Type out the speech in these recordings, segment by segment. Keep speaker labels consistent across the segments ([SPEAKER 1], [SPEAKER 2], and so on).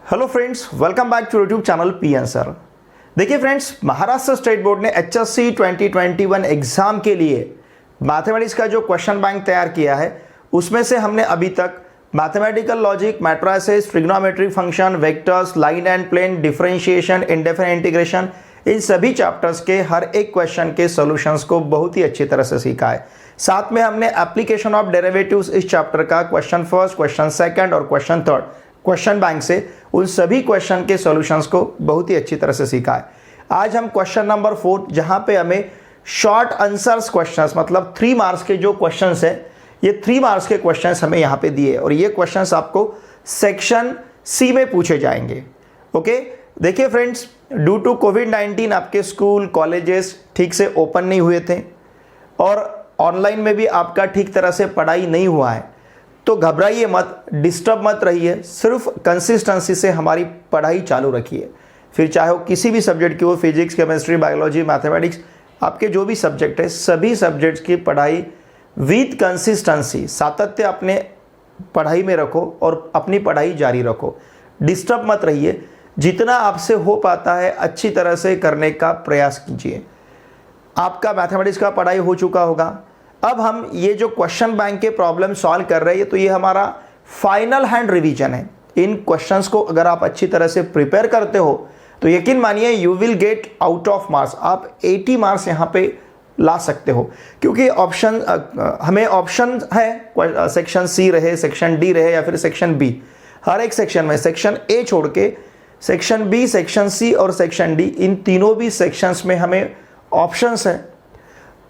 [SPEAKER 1] Hello friends, welcome back to YouTube channel P answer. देखिए friends, Maharashtra state board ने HSC 2021 exam के लिए mathematics का जो क्वेश्चन बैंक तैयार किया है उसमें से हमने अभी तक mathematical logic, matrices, trigonometry function, vectors, line and plane, differentiation, indefinite integration, इन सभी चैप्टर्स के हर एक क्वेश्चन के सॉल्यूशंस को बहुत ही अच्छी तरह से सीखा है। साथ में हमने एप्लीकेशन ऑफ डेरिवेटिव्स इस चैप्टर का क्वेश्चन फर्स्ट, क्वेश्चन सेकंड और क्वेश्चन थर्ड क्वेश्चन बैंक से उन सभी क्वेश्चन के सॉल्यूशंस को बहुत ही अच्छी तरह से सीखा है। आज हम क्वेश्चन नंबर 4, जहां पे हमें शॉर्ट आंसर्स क्वेश्चंस, मतलब 3 मार्क्स के जो क्वेश्चंस हैं, ये 3 मार्क्स के क्वेश्चंस हमें यहां पे दिए और ये क्वेश्चंस आपको सेक्शन सी में पूछे जाएंगे। ओके, देखिए फ्रेंड्स, ड्यू टू कोविड-19 आपके स्कूल कॉलेजेस ठीक से ओपन नहीं हुए थे और ऑनलाइन में भी आपका ठीक तरह से पढ़ाई नहीं हुआ है, तो घबराइए मत, डिस्टर्ब मत रहिए, सिर्फ कंसिस्टेंसी से हमारी पढ़ाई चालू रखिए। फिर चाहे वो किसी भी सब्जेक्ट की हो, फिजिक्स, केमिस्ट्री, बायोलॉजी, मैथमेटिक्स, आपके जो भी सब्जेक्ट है सभी सब्जेक्ट्स की पढ़ाई विद कंसिस्टेंसी, सातत्य अपने पढ़ाई में रखो और अपनी पढ़ाई जारी रखो। डिस्टर्ब मत रहिए, जितना आपसे हो पाता है अच्छी तरह से करने का प्रयास कीजिए। आपका मैथमेटिक्स का पढ़ाई हो चुका होगा। अब हम ये जो क्वेश्चन बैंक के प्रॉब्लम सॉल्व कर रहे हैं, तो ये हमारा फाइनल हैंड रिवीजन है। इन क्वेश्चंस को अगर आप अच्छी तरह से प्रिपेयर करते हो तो यकीन मानिए you will get out of marks, आप 80 मार्क्स यहाँ पे ला सकते हो, क्योंकि ऑप्शन हमें ऑप्शन है, सेक्शन सी रहे, सेक्शन डी रहे या फिर सेक्शन बी। हर एक सेक्शन में सेक्शन ए छोड़ के सेक्शन बी, सेक्शन सी और सेक्शन डी, इन तीनों भी सेक्शंस में हमें ऑप्शंस हैं।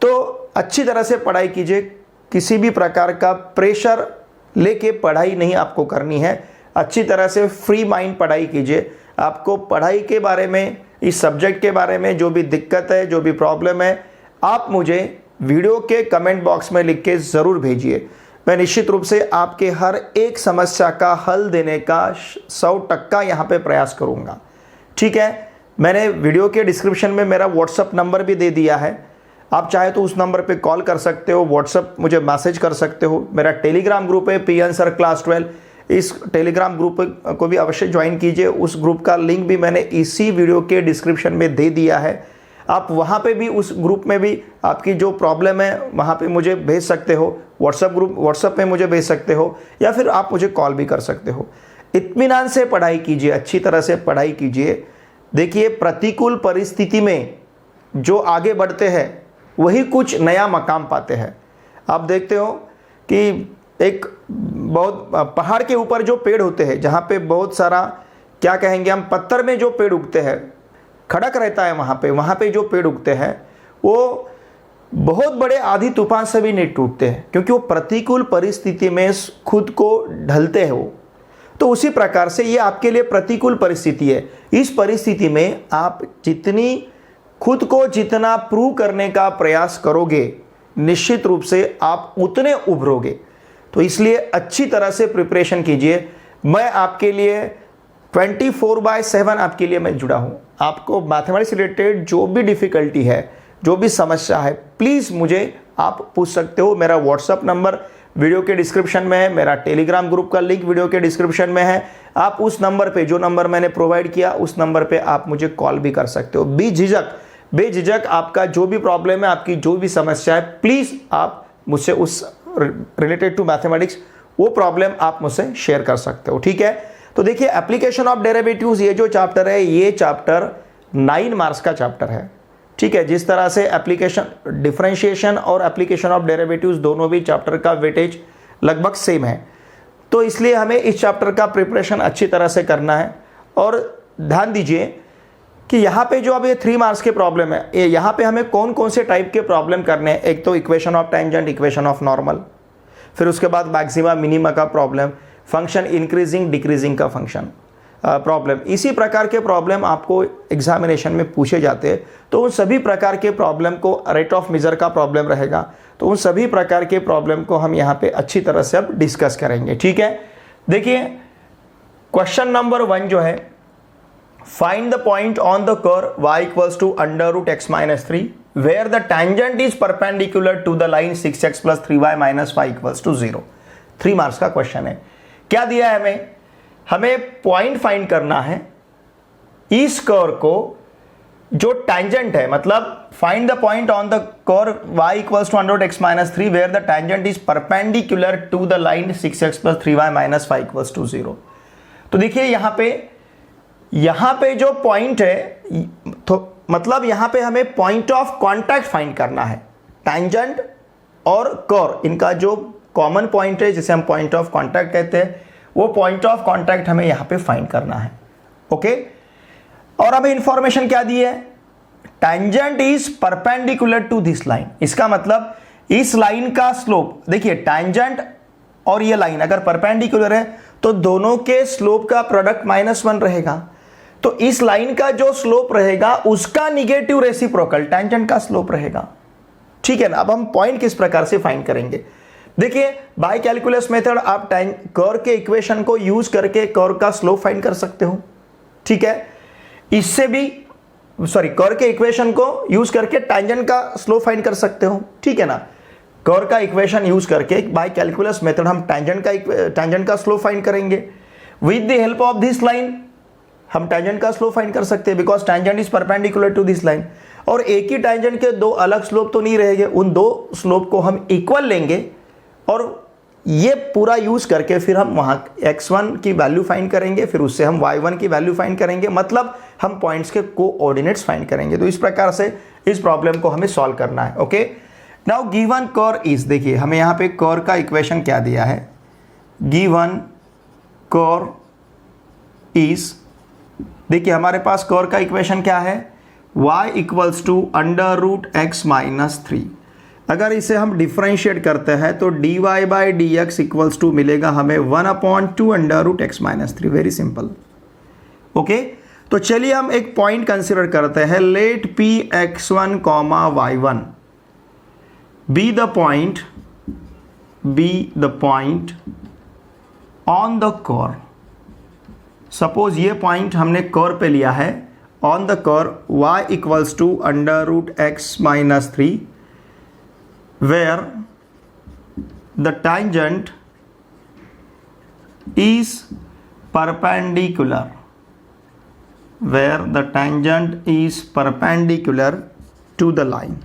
[SPEAKER 1] तो अच्छी तरह से पढ़ाई कीजिए, किसी भी प्रकार का प्रेशर लेके पढ़ाई नहीं आपको करनी है। अच्छी तरह से फ्री माइंड पढ़ाई कीजिए। आपको पढ़ाई के बारे में, इस सब्जेक्ट के बारे में जो भी दिक्कत है, जो भी प्रॉब्लम है, आप मुझे वीडियो के कमेंट बॉक्स में लिख के ज़रूर भेजिए। मैं निश्चित रूप से आपके हर एक समस्या का हल देने का 100% यहाँ पे प्रयास करूँगा। ठीक है, मैंने वीडियो के डिस्क्रिप्शन में मेरा व्हाट्सअप नंबर भी दे दिया है। आप चाहे तो उस नंबर पे कॉल कर सकते हो, व्हाट्सअप मुझे मैसेज कर सकते हो। मेरा टेलीग्राम ग्रुप है पी आंसर क्लास 12, इस टेलीग्राम ग्रुप को भी अवश्य ज्वाइन कीजिए। उस ग्रुप का लिंक भी मैंने इसी वीडियो के डिस्क्रिप्शन में दे दिया है। आप वहाँ पे भी, उस ग्रुप में भी आपकी जो प्रॉब्लम है वहाँ पे मुझे भेज सकते हो। व्हाट्सअप में मुझे भेज सकते हो या फिर आप मुझे कॉल भी कर सकते हो। इत्मीनान से पढ़ाई कीजिए, अच्छी तरह से पढ़ाई कीजिए। देखिए, प्रतिकूल परिस्थिति में जो आगे बढ़ते हैं वही कुछ नया मकाम पाते हैं। आप देखते हो कि एक बहुत पहाड़ के ऊपर जो पेड़ होते हैं, जहाँ पे बहुत सारा, क्या कहेंगे हम, पत्थर में जो पेड़ उगते हैं, खड़क रहता है वहाँ पे जो पेड़ उगते हैं वो बहुत बड़े आंधी तूफान से भी नहीं टूटते हैं, क्योंकि वो प्रतिकूल परिस्थिति में खुद को ढलते हैं वो। तो उसी प्रकार से ये आपके लिए प्रतिकूल परिस्थिति है। इस परिस्थिति में आप खुद को जितना प्रूव करने का प्रयास करोगे, निश्चित रूप से आप उतने उभरोगे। तो इसलिए अच्छी तरह से प्रिपरेशन कीजिए। मैं आपके लिए 24/7 आपके लिए मैं जुड़ा हूँ। आपको मैथमेटिक्स रिलेटेड जो भी डिफ़िकल्टी है, जो भी समस्या है, प्लीज़ मुझे आप पूछ सकते हो। मेरा व्हाट्सअप नंबर वीडियो के डिस्क्रिप्शन में है, मेरा टेलीग्राम ग्रुप का लिंक वीडियो के डिस्क्रिप्शन में है। आप उस नंबर पे, जो नंबर मैंने प्रोवाइड किया, उस नंबर पे आप मुझे कॉल भी कर सकते हो। बेझिझक आपका जो भी प्रॉब्लम है, आपकी जो भी समस्या है, प्लीज़ आप मुझसे उस रिलेटेड टू मैथमेटिक्स वो प्रॉब्लम आप मुझसे शेयर कर सकते हो। ठीक है, तो देखिए, एप्लीकेशन ऑफ डेरिवेटिव्स ये जो चैप्टर है, ये चैप्टर 9 मार्क्स का चैप्टर है। ठीक है, जिस तरह से एप्लीकेशन, डिफरेंशिएशन और एप्लीकेशन ऑफ डेरिवेटिव्स दोनों भी चैप्टर का वेटेज लगभग सेम है, तो इसलिए हमें इस चैप्टर का प्रिपरेशन अच्छी तरह से करना है। और ध्यान दीजिए कि यहाँ पे जो अब ये 3 मार्क्स के प्रॉब्लम है, ये यहाँ पे हमें कौन कौन से टाइप के प्रॉब्लम करने हैं। एक तो equation of tangent, equation of normal, फिर उसके बाद मैक्सिमा मिनिमा का प्रॉब्लम, फंक्शन इंक्रीजिंग डिक्रीजिंग का फंक्शन प्रॉब्लम। इसी प्रकार के प्रॉब्लम आपको एग्जामिनेशन में पूछे जाते हैं। तो उन सभी प्रकार के प्रॉब्लम को, रेट ऑफ मेजर का प्रॉब्लम रहेगा, तो उन सभी प्रकार के प्रॉब्लम को हम यहाँ पे अच्छी तरह से अब डिस्कस करेंगे। ठीक है, देखिए क्वेश्चन नंबर 1 जो है, find the point on the curve y equals to under root x minus 3 where the tangent is perpendicular to the line 6x plus 3y minus 5 equals to 0। 3 marks का question है। क्या दिया है हमें हमें point find करना है इस कर्व को जो टेंजेंट है, मतलब find the point on the curve y equals to under root x minus 3 where the tangent is perpendicular to the line 6x plus 3y minus 5 equals to 0। तो देखिए यहां पे जो पॉइंट है, तो मतलब यहां पे हमें पॉइंट ऑफ कांटेक्ट फाइंड करना है। टेंजेंट और कर्व इनका जो कॉमन पॉइंट है, जिसे हम पॉइंट ऑफ कांटेक्ट कहते हैं, वो पॉइंट ऑफ कांटेक्ट हमें यहां पे फाइंड करना है। ओके, और हमें इंफॉर्मेशन क्या दी है? Tangent is perpendicular to this line. इसका मतलब इस लाइन का स्लोप, देखिए टेंजेंट और ये लाइन अगर परपेंडिकुलर है तो दोनों के स्लोप का प्रोडक्ट -1 रहेगा। तो इस लाइन का जो स्लोप रहेगा उसका निगेटिव रेसिप्रोकल टेंजेंट का स्लोप रहेगा। ठीक है ना। अब हम पॉइंट किस प्रकार से फाइंड करेंगे? देखिए, बाय कैलकुलस मेथड आप कर्व के इक्वेशन को यूज करके कर्व का स्लोप फाइंड कर सकते हो। ठीक है, इससे भी कर्व के इक्वेशन को यूज करके टेंजेंट का स्लोप फाइंड कर सकते हो। ठीक है ना। कर्व का इक्वेशन यूज करके बाय कैलकुलस मेथड हम टेंजेंट का स्लोप फाइंड करेंगे। With the help of this line हम टेंजेंट का स्लोप फाइंड कर सकते हैं, because tangent is perpendicular to this line. और एक ही टेंजेंट के दो अलग स्लोप तो नहीं रहेंगे, उन दो स्लोप को हम इक्वल लेंगे और ये पूरा यूज करके फिर हम वहां x1 की वैल्यू फाइंड करेंगे, फिर उससे हम y1 की वैल्यू फाइंड करेंगे, मतलब हम पॉइंट्स के कोऑर्डिनेट्स फाइंड करेंगे। तो इस प्रकार से इस प्रॉब्लम को हमें सॉल्व करना है। Okay, now given curve is, देखिए हमें यहां पे कर्व का इक्वेशन क्या दिया है? गिवन कर्व इज, देखिए हमारे पास कर्व का इक्वेशन क्या है? y equals to under root x minus 3। अगर इसे हम डिफरेंशिएट करते हैं तो dy by D X equals to मिलेगा हमें 1/2 under root x minus 3। Very simple. Okay, तो चलिए हम एक पॉइंट कंसिडर करते हैं। Let p x1 comma y1 be the point on the curve. Suppose ये पॉइंट हमने कर्व पे लिया है, on the curve y equals to under root x minus 3 where the tangent is perpendicular, to the line।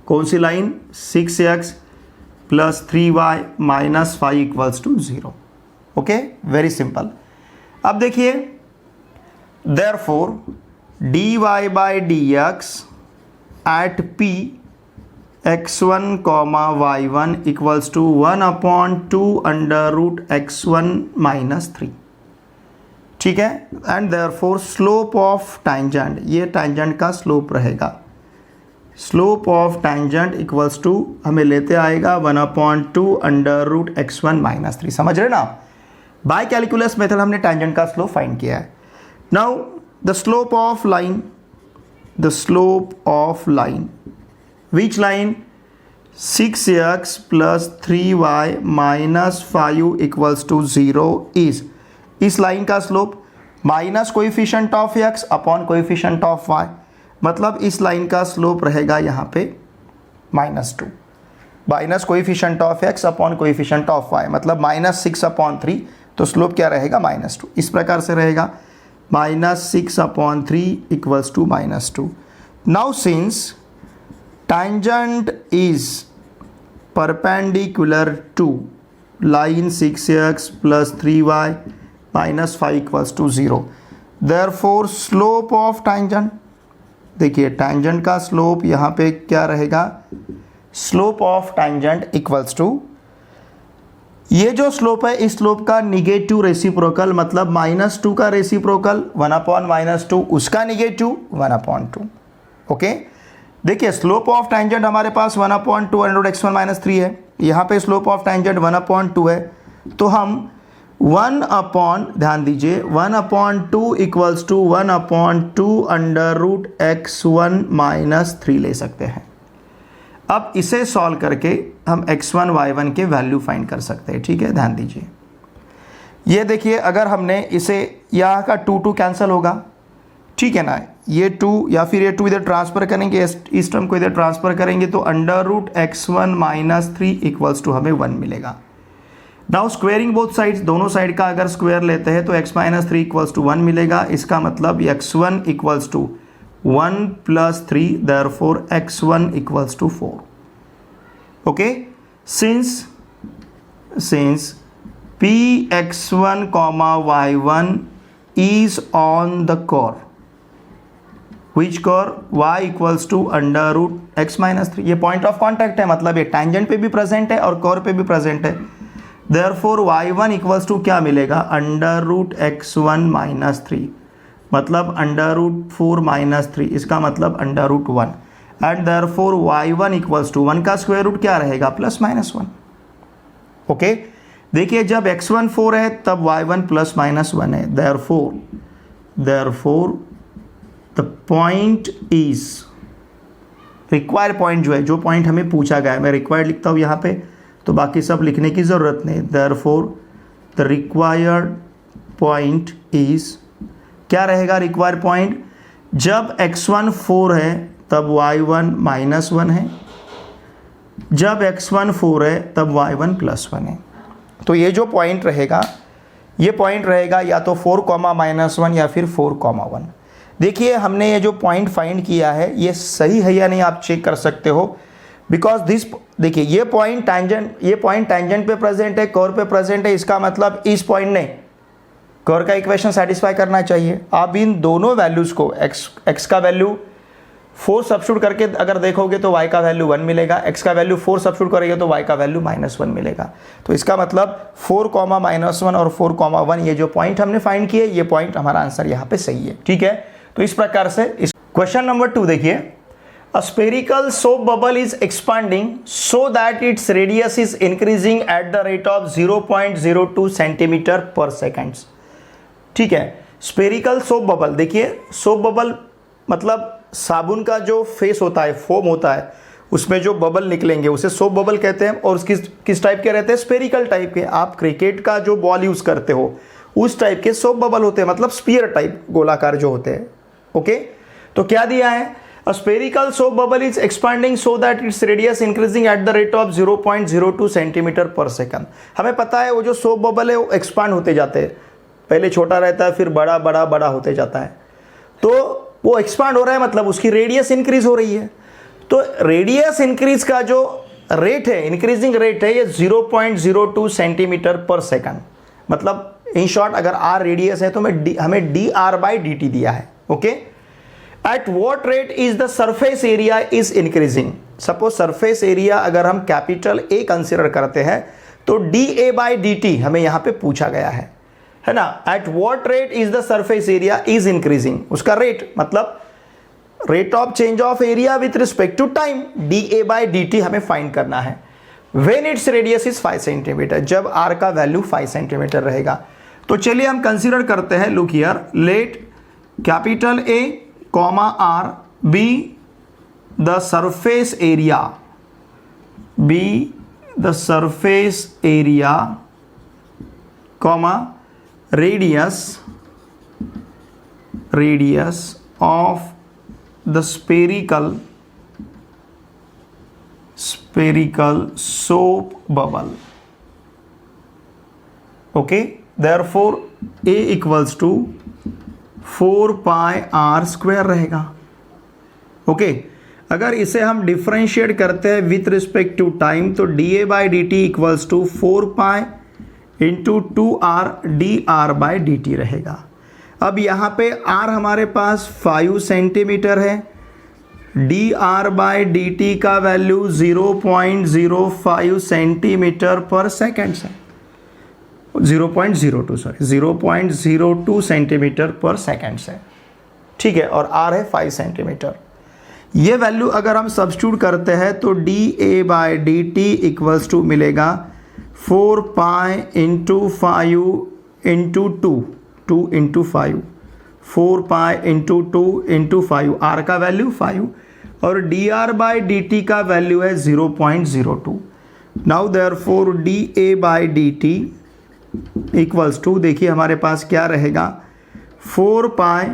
[SPEAKER 1] कौन सी line? 6x plus 3y minus 5 equals to 0। Okay, very simple. अब देखिए, therefore dy by D X at p x1 comma y1 equals to 1/2 under root x1 minus 3। ठीक है, and therefore slope of tangent, ये tangent का slope रहेगा। Slope of tangent equals to हमें लेते आएगा 1/2 अंडर रूट x1 माइनस 3। समझ रहे ना? बाय कैलकुलस मेथड हमने टेंजेंट का स्लोप फाइंड किया है। Now the slope of line, which line? 6x plus 3y minus 5 equals to 0 is, इस लाइन का slope minus coefficient of x upon coefficient of y, मतलब इस लाइन का slope रहेगा यहाँ पे -2। Minus coefficient of x upon coefficient of y, मतलब -6/3, तो स्लोप क्या रहेगा? -2। इस प्रकार से रहेगा -6/3 equals to -2। Now since tangent is perpendicular to line 6x plus 3y minus 5 equals to 0, therefore slope of tangent, देखिए tangent का स्लोप यहाँ पे क्या रहेगा? slope of tangent equals to, ये जो स्लोप है इस स्लोप का निगेटिव रेसिप्रोकल, मतलब -2 का रेसिप्रोकल 1/-2, उसका निगेटिव 1/2। ओके, देखिए स्लोप ऑफ टेंजेंट हमारे पास 1/2 अंडर रूट x1 माइनस 3 है, यहाँ पे स्लोप ऑफ टेंजेंट 1/2 है, तो हम ध्यान दीजिए 1/2 equals to 1/2 under root x1 minus 3 ले सकते हैं। अब इसे सॉल्व करके हम x1 y1 के वैल्यू फाइंड कर सकते हैं। ठीक है, ध्यान दीजिए, ये देखिए अगर हमने इसे, यहाँ का 2 कैंसिल होगा। ठीक है ना, ये 2 या फिर ये 2 इधर ट्रांसफर करेंगे, इस टर्म को इधर ट्रांसफर करेंगे, तो under root x1 minus 3 equals to हमें 1 मिलेगा। नाउ स्क्वेयरिंग बोथ साइड्स, दोनों साइड का अगर स्क्वायर लेते हैं तो x माइनस 3 इक्वल्स टू 1 मिलेगा। इसका मतलब x1 equals to 1 plus 3, therefore x1 equals to 4। ओके, सिंस px1 y1 is on the curve, which curve? y equals to under root x minus 3। ये पॉइंट ऑफ कॉन्टैक्ट है, मतलब ये टैंजेंट पे भी प्रेजेंट है और कर्व पे भी प्रेजेंट है। देयरफॉर y1 इक्वल्स टू क्या मिलेगा? अंडर रूट x1 माइनस 3, मतलब अंडर रूट 4 माइनस 3, इसका मतलब under root 1। And therefore y1 equals to 1 का स्क्वायर रूट क्या रहेगा? Plus minus 1। ओके, देखिए जब x1 4 है तब y1 प्लस माइनस 1 है। Therefore the point is, required point जो है, जो पॉइंट हमें पूछा गया है, मैं रिक्वायर्ड लिखता हूँ यहाँ पे, तो बाकी सब लिखने की ज़रूरत नहीं। Therefore the required point is, क्या रहेगा रिक्वायर्ड पॉइंट? जब x1 4 है तब y1 माइनस 1 है, जब x1 4 है तब y1 प्लस 1 है। तो ये जो पॉइंट रहेगा, ये पॉइंट रहेगा या तो 4, -1 या फिर 4, 1। देखिए हमने ये जो पॉइंट फाइंड किया है ये सही है या नहीं आप चेक कर सकते हो, बिकॉज दिस, देखिए ये पॉइंट टैंजेंट पे प्रेजेंट है, कर्व पे प्रेजेंट है। इसका मतलब इस पॉइंट ने कर्व का इक्वेशन सेटिस्फाई करना चाहिए। आप इन दोनों वैल्यूज़ को x का वैल्यू 4 सब्स्टिट्यूट करके अगर देखोगे तो y का वैल्यू 1 मिलेगा, x का वैल्यू 4 सब्स्टिट्यूट करेंगे तो y का वैल्यू -1 मिलेगा। तो इसका मतलब 4, -1 और 4, 1 ये जो पॉइंट हमने फाइंड किए, ये पॉइंट हमारा आंसर यहाँ पे सही है। ठीक है, तो इस प्रकार से इस क्वेश्चन नंबर 2 देखिए, a spherical soap bubble is expanding so that it's radius is increasing at the rate of 0.02 centimetre पर सेकेंड्स। ठीक है, स्फेरिकल सोप बबल, देखिए सोप बबल मतलब साबुन का जो फेस होता है, फोम होता है, उसमें जो बबल निकलेंगे उसे सोप बबल कहते हैं। और किस टाइप के रहते हैं? स्फेरिकल टाइप के। आप क्रिकेट का जो बॉल यूज करते हो उस टाइप के सोप बबल होते हैं, मतलब स्पीयर टाइप, गोलाकार जो होते हैं। ओके, तो क्या दिया है? A spherical soap bubble is expanding so that its radius increasing at the rate of 0.02 centimetre पर सेकंड। हमें पता है वो जो सोप बबल है वो एक्सपांड होते जाते हैं, पहले छोटा रहता है फिर बड़ा बड़ा बड़ा होते जाता है। तो वो एक्सपांड हो रहा है मतलब उसकी रेडियस इंक्रीज हो रही है। तो रेडियस इंक्रीज का जो रेट है, इंक्रीजिंग रेट है, ये 0.02 सेंटीमीटर पर सेकंड। मतलब इन शॉर्ट अगर r रेडियस है तो हमें dr/dt दिया है। Okay, eight what rate is the surface area is increasing. Suppose surface area अगर हम कैपिटल A कंसिडर करते हैं तो dA/dt हमें यहां पे पूछा गया है ना। At what rate is the surface area is increasing, उसका रेट मतलब rate of change of area with respect to time, dA/dt हमें फाइंड करना है। When its radius is 5 centimetre, जब r का वैल्यू 5 सेंटीमीटर रहेगा। तो चलिए हम कंसीडर करते हैं, look here, let capital A, R be the surface area, comma radius of the spherical soap bubble. Okay, therefore A equals to 4 pi r square रहेगा। Okay, अगर इसे हम डिफ्रेंशिएट करते हैं विथ रिस्पेक्ट टू टाइम तो dA/dt equals to 4 pi into 2r dr/dt रहेगा। अब यहाँ पे r हमारे पास 5 सेंटीमीटर है, dr/dt का वैल्यू 0.05 सेंटीमीटर पर सेकेंड है, 0.02 सेंटीमीटर पर सेकेंड है। ठीक है, और r है 5 सेंटीमीटर। ये वैल्यू अगर हम सब्स्टिट्यूट करते हैं तो dA/dt इक्वल्स टू मिलेगा 4 pi into 5 into 2 into 5, 4 pi into 2 into 5, r का वैल्यू 5 और dr/dt का वैल्यू है 0.02। Now therefore dA/dt equals to, देखिए हमारे पास क्या रहेगा, 4 पाई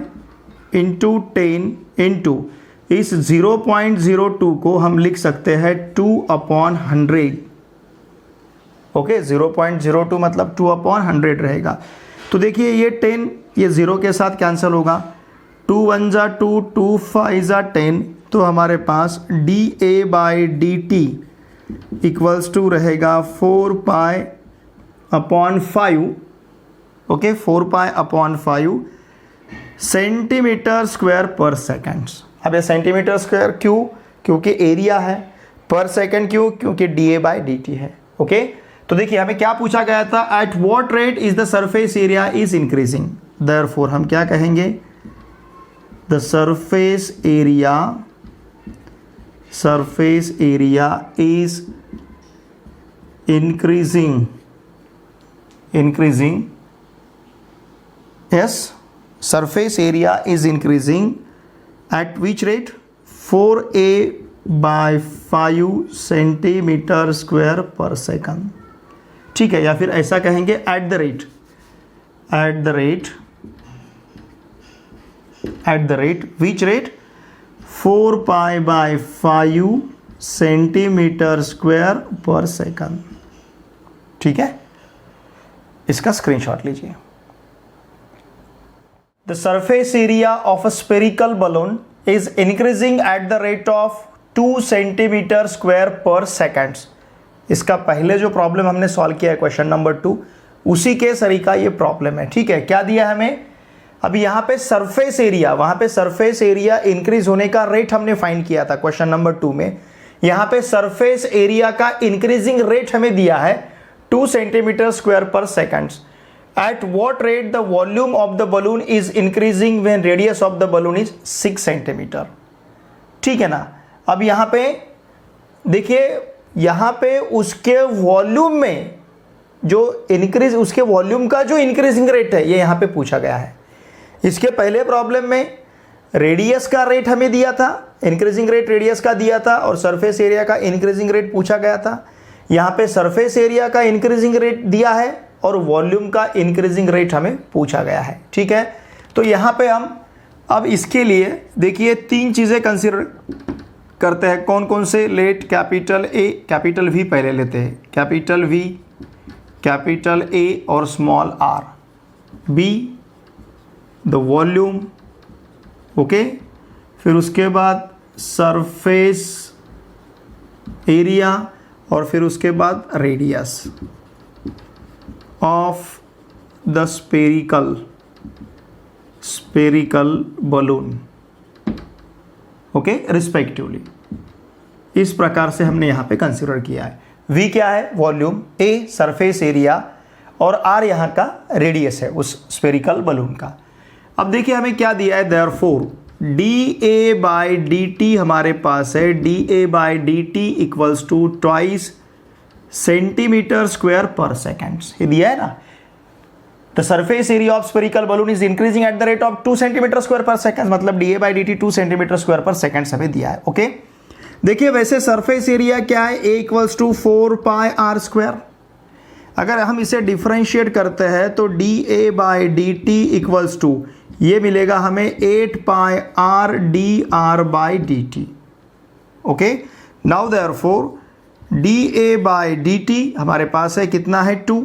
[SPEAKER 1] इंटू 10 इंटू इस 0.02 को हम लिख सकते हैं 2/100 ओके 0.02 मतलब 2/100 रहेगा। तो देखिए ये 10 ये 0 के साथ कैंसिल होगा, 2 1 जा 2, 2 5 जा 10, तो हमारे पास dA/dt इक्वल्स टू रहेगा 4π/5, okay 4π/5 centimetre square per second. अब ये सेंटीमीटर स्क्वायर क्यों? क्योंकि एरिया है, पर सेकेंड क्यों? क्योंकि dA/dt है। ओके तो देखिए हमें क्या पूछा गया था, at what rate is the surface area is increasing, therefore हम क्या कहेंगे, the surface area is increasing, yes, surface area is increasing at which rate, 4A/5 centimetre square per second. ठीक है, या फिर ऐसा कहेंगे at the rate which rate 4π/5 centimetre square per second. ठीक है, इसका स्क्रीनशॉट लीजिए। The surface area of a spherical balloon is increasing at the rate of 2 centimeter square per seconds। इसका पहले जो प्रॉब्लम हमने सॉल्व किया है क्वेश्चन नंबर 2, उसी के तरीका ये प्रॉब्लम है। ठीक है, क्या दिया हमें, अभी यहाँ पे सरफेस एरिया, वहाँ पे सरफेस एरिया इंक्रीज होने का रेट हमने फाइंड किया था क्वेश्चन नंबर 2 में। यहाँ पे सरफेस एरिया का इंक्रीजिंग रेट हमें दिया है 2 सेंटीमीटर स्क्वायर पर seconds. At what rate the volume of the balloon is increasing when radius of the balloon is 6 centimetre. ठीक है ना, अब यहाँ पे देखिए, यहाँ पे उसके वॉल्यूम में जो इंक्रीज, उसके वॉल्यूम का जो इंक्रीजिंग रेट है ये यहाँ पे पूछा गया है। इसके पहले प्रॉब्लम में रेडियस का रेट हमें दिया था, इंक्रीजिंग रेट रेडियस का दिया था, और सरफेस एरिया का इंक्रीजिंग रेट पूछा गया था। यहाँ पे सरफेस एरिया का इंक्रीजिंग रेट दिया है और वॉल्यूम का इंक्रीजिंग रेट हमें पूछा गया है। ठीक है, तो यहाँ पे हम अब इसके लिए देखिए 3 चीज़ें कंसीडर करते हैं। कौन कौन से, let capital A, capital V पहले लेते हैं, कैपिटल वी, कैपिटल ए और small r, be the volume, okay, फिर उसके बाद सरफेस एरिया, और फिर उसके बाद radius of the spherical balloon, okay, respectively. इस प्रकार से हमने यहाँ पे कंसीडर किया है। V क्या है, वॉल्यूम, A सरफेस एरिया, और R यहाँ का रेडियस है उस स्पेरिकल बलून का। अब देखिए हमें क्या दिया है, देयरफॉर dA/dt हमारे पास है, dA/dt equals to 2 centimetre square per second. ये दिया है ना, the surface area of spherical balloon is increasing at the rate of 2 centimetre square per second, मतलब dA/dt 2 centimetre square per second हमें दिया है। ओके, देखिए वैसे सरफेस एरिया क्या है, A इक्वल्स टू 4πr²। अगर हम इसे डिफरेंशिएट करते हैं तो dA/dt इक्वल्स टू ये मिलेगा हमें 8πr/dr/dt। Okay, now therefore dA/dt हमारे पास है कितना है, 2,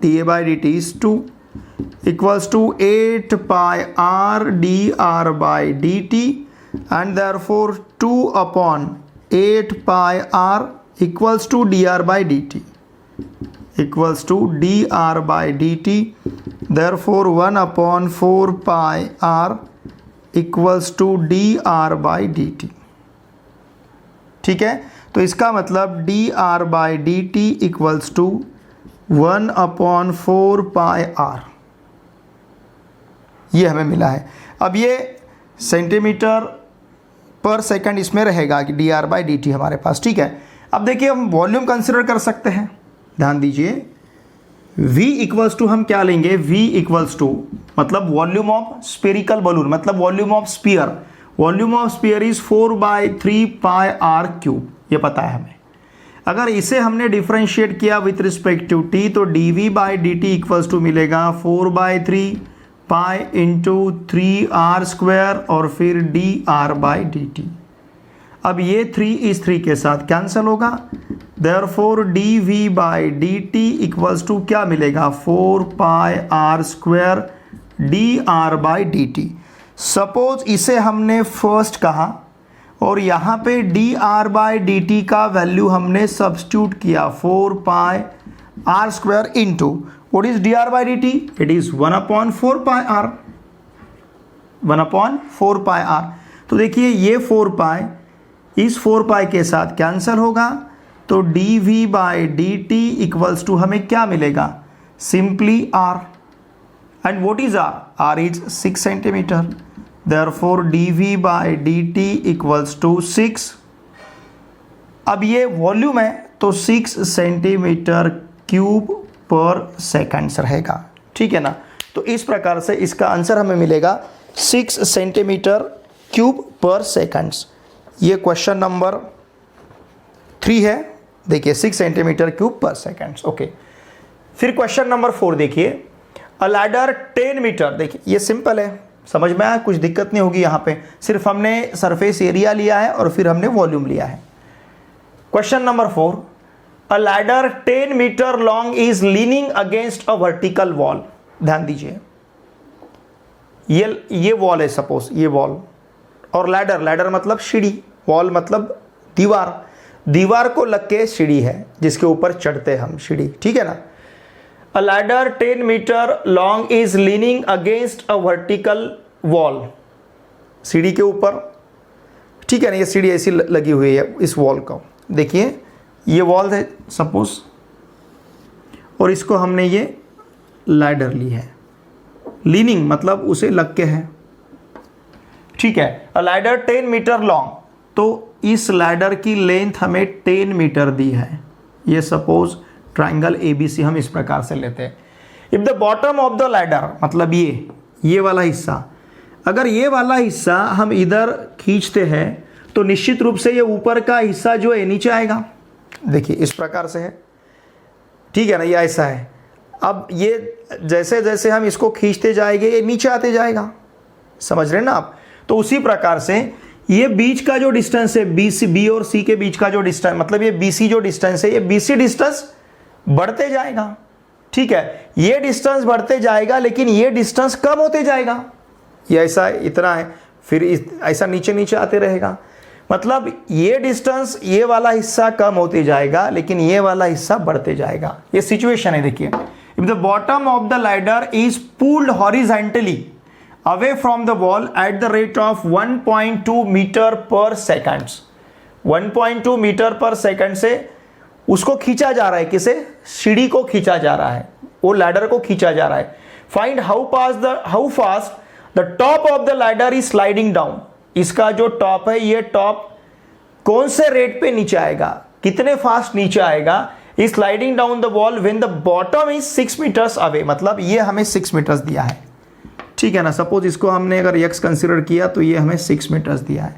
[SPEAKER 1] dA/dt is 2 equals to 8πr/dr/dt and therefore 2/8πr equals to dr/dt equals to dr/dt, therefore 1/4πr equals to dr/dt। ठीक है, तो इसका मतलब dr/dt equals to 1/4πr, ये हमें मिला है। अब ये सेंटीमीटर पर सेकंड इसमें रहेगा कि dr/dt हमारे पास। ठीक है, अब देखिए हम वॉल्यूम कंसिडर कर सकते हैं, ध्यान दीजिए। v इक्वल्स टू हम क्या लेंगे, v इक्वल्स टू मतलब वॉल्यूम ऑफ स्पेरिकल बलून, मतलब volume of sphere. Volume of sphere is 4/3πr³, ये पता है हमें। अगर इसे हमने डिफरेंशिएट किया विथ रिस्पेक्ट टू t तो dv/dt इक्वल्स टू मिलेगा 4/3π इंटू 3r² और फिर dr/dt। अब ये 3 इस 3 के साथ कैंसिल होगा, देयरफॉर dv/dt इक्वल्स टू क्या मिलेगा 4πr² dr/dt। सपोज इसे हमने फर्स्ट कहा और यहाँ पे dr/dt का वैल्यू हमने सब्स्टिट्यूट किया 4πr² into what is dr/dt, it is 1/4πr, 1/4πr। तो देखिए ये 4π इस 4π के साथ कैंसिल होगा, तो dv/dt इक्वल्स टू हमें क्या मिलेगा simply r, and what is r, r is 6 centimetre, therefore dv/dt equals to 6। अब ये वॉल्यूम है तो 6 सेंटीमीटर क्यूब पर सेकंड्स रहेगा, ठीक है ना। तो इस प्रकार से इसका आंसर हमें मिलेगा 6 सेंटीमीटर क्यूब पर सेकंड्स। ये क्वेश्चन नंबर 3 है, देखिए 6 सेंटीमीटर क्यूब पर सेकंड्स। ओके, फिर क्वेश्चन नंबर 4 देखिए, अ लैडर 10 मीटर। देखिए ये सिंपल है, समझ में आया, कुछ दिक्कत नहीं होगी यहाँ पे, सिर्फ हमने सरफेस एरिया लिया है और फिर हमने वॉल्यूम लिया है। Question number 4, a ladder 10 metre long is leaning against a vertical wall. ध्यान दीजिए, ये वॉल है सपोज, ये वॉल, और लैडर, लैडर मतलब सीढ़ी, वॉल मतलब दीवार, दीवार को लग के सीढ़ी है जिसके ऊपर चढ़ते हैं हम, सीढ़ी, ठीक है ना। A ladder 10 metre long is leaning against a vertical wall, सीढ़ी के ऊपर, ठीक है ना, ये सीढ़ी ऐसी लगी हुई है इस वॉल को। देखिए ये वॉल है सपोज, और इसको हमने ये लैडर ली है, लीनिंग मतलब उसे लग के है, ठीक है। अ लैडर 10 मीटर लॉन्ग, तो इस लैडर की लेंथ हमें 10 मीटर दी है। ये सपोज ट्राइंगल ABC हम इस प्रकार से लेते हैं। If the bottom of the ladder, मतलब ये वाला हिस्सा, अगर ये वाला हिस्सा हम इधर खींचते हैं तो निश्चित रूप से ये ऊपर का हिस्सा जो है नीचे आएगा। देखिए इस प्रकार से है, ठीक है ना, ये ऐसा है। अब ये जैसे जैसे हम इसको खींचते जाएंगे ये नीचे आते जाएगा, समझ रहे हैं ना आप। तो उसी प्रकार से ये बीच का जो डिस्टेंस है B और C के बीच का जो डिस्टेंस, मतलब ये BC जो डिस्टेंस है, ये BC डिस्टेंस बढ़ते जाएगा, ठीक है। ये डिस्टेंस बढ़ते जाएगा लेकिन ये डिस्टेंस कम होते जाएगा, ये ऐसा इतना है, फिर ऐसा नीचे नीचे आते रहेगा, मतलब ये डिस्टेंस, ये वाला हिस्सा कम होते जाएगा लेकिन ये वाला हिस्सा बढ़ते जाएगा। ये सिचुएशन है। देखिए, if the bottom of the ladder is pulled horizontally away from the wall at the rate of 1.2 metre per second, 1.2 metre per second से उसको खींचा जा रहा है, किसे, सीढ़ी को खींचा जा रहा है, वो लैडर को खींचा जा रहा है। Find how fast the top of the ladder is sliding down. इसका जो टॉप है, ये टॉप कौन से रेट पे नीचे आएगा, कितने फास्ट नीचे आएगा, is sliding down the wall when the bottom is 6 metres away, मतलब ये हमें 6 मीटर्स दिया है, ठीक है ना। सपोज इसको हमने अगर x कंसिडर किया तो ये हमें 6 मीटर्स दिया है।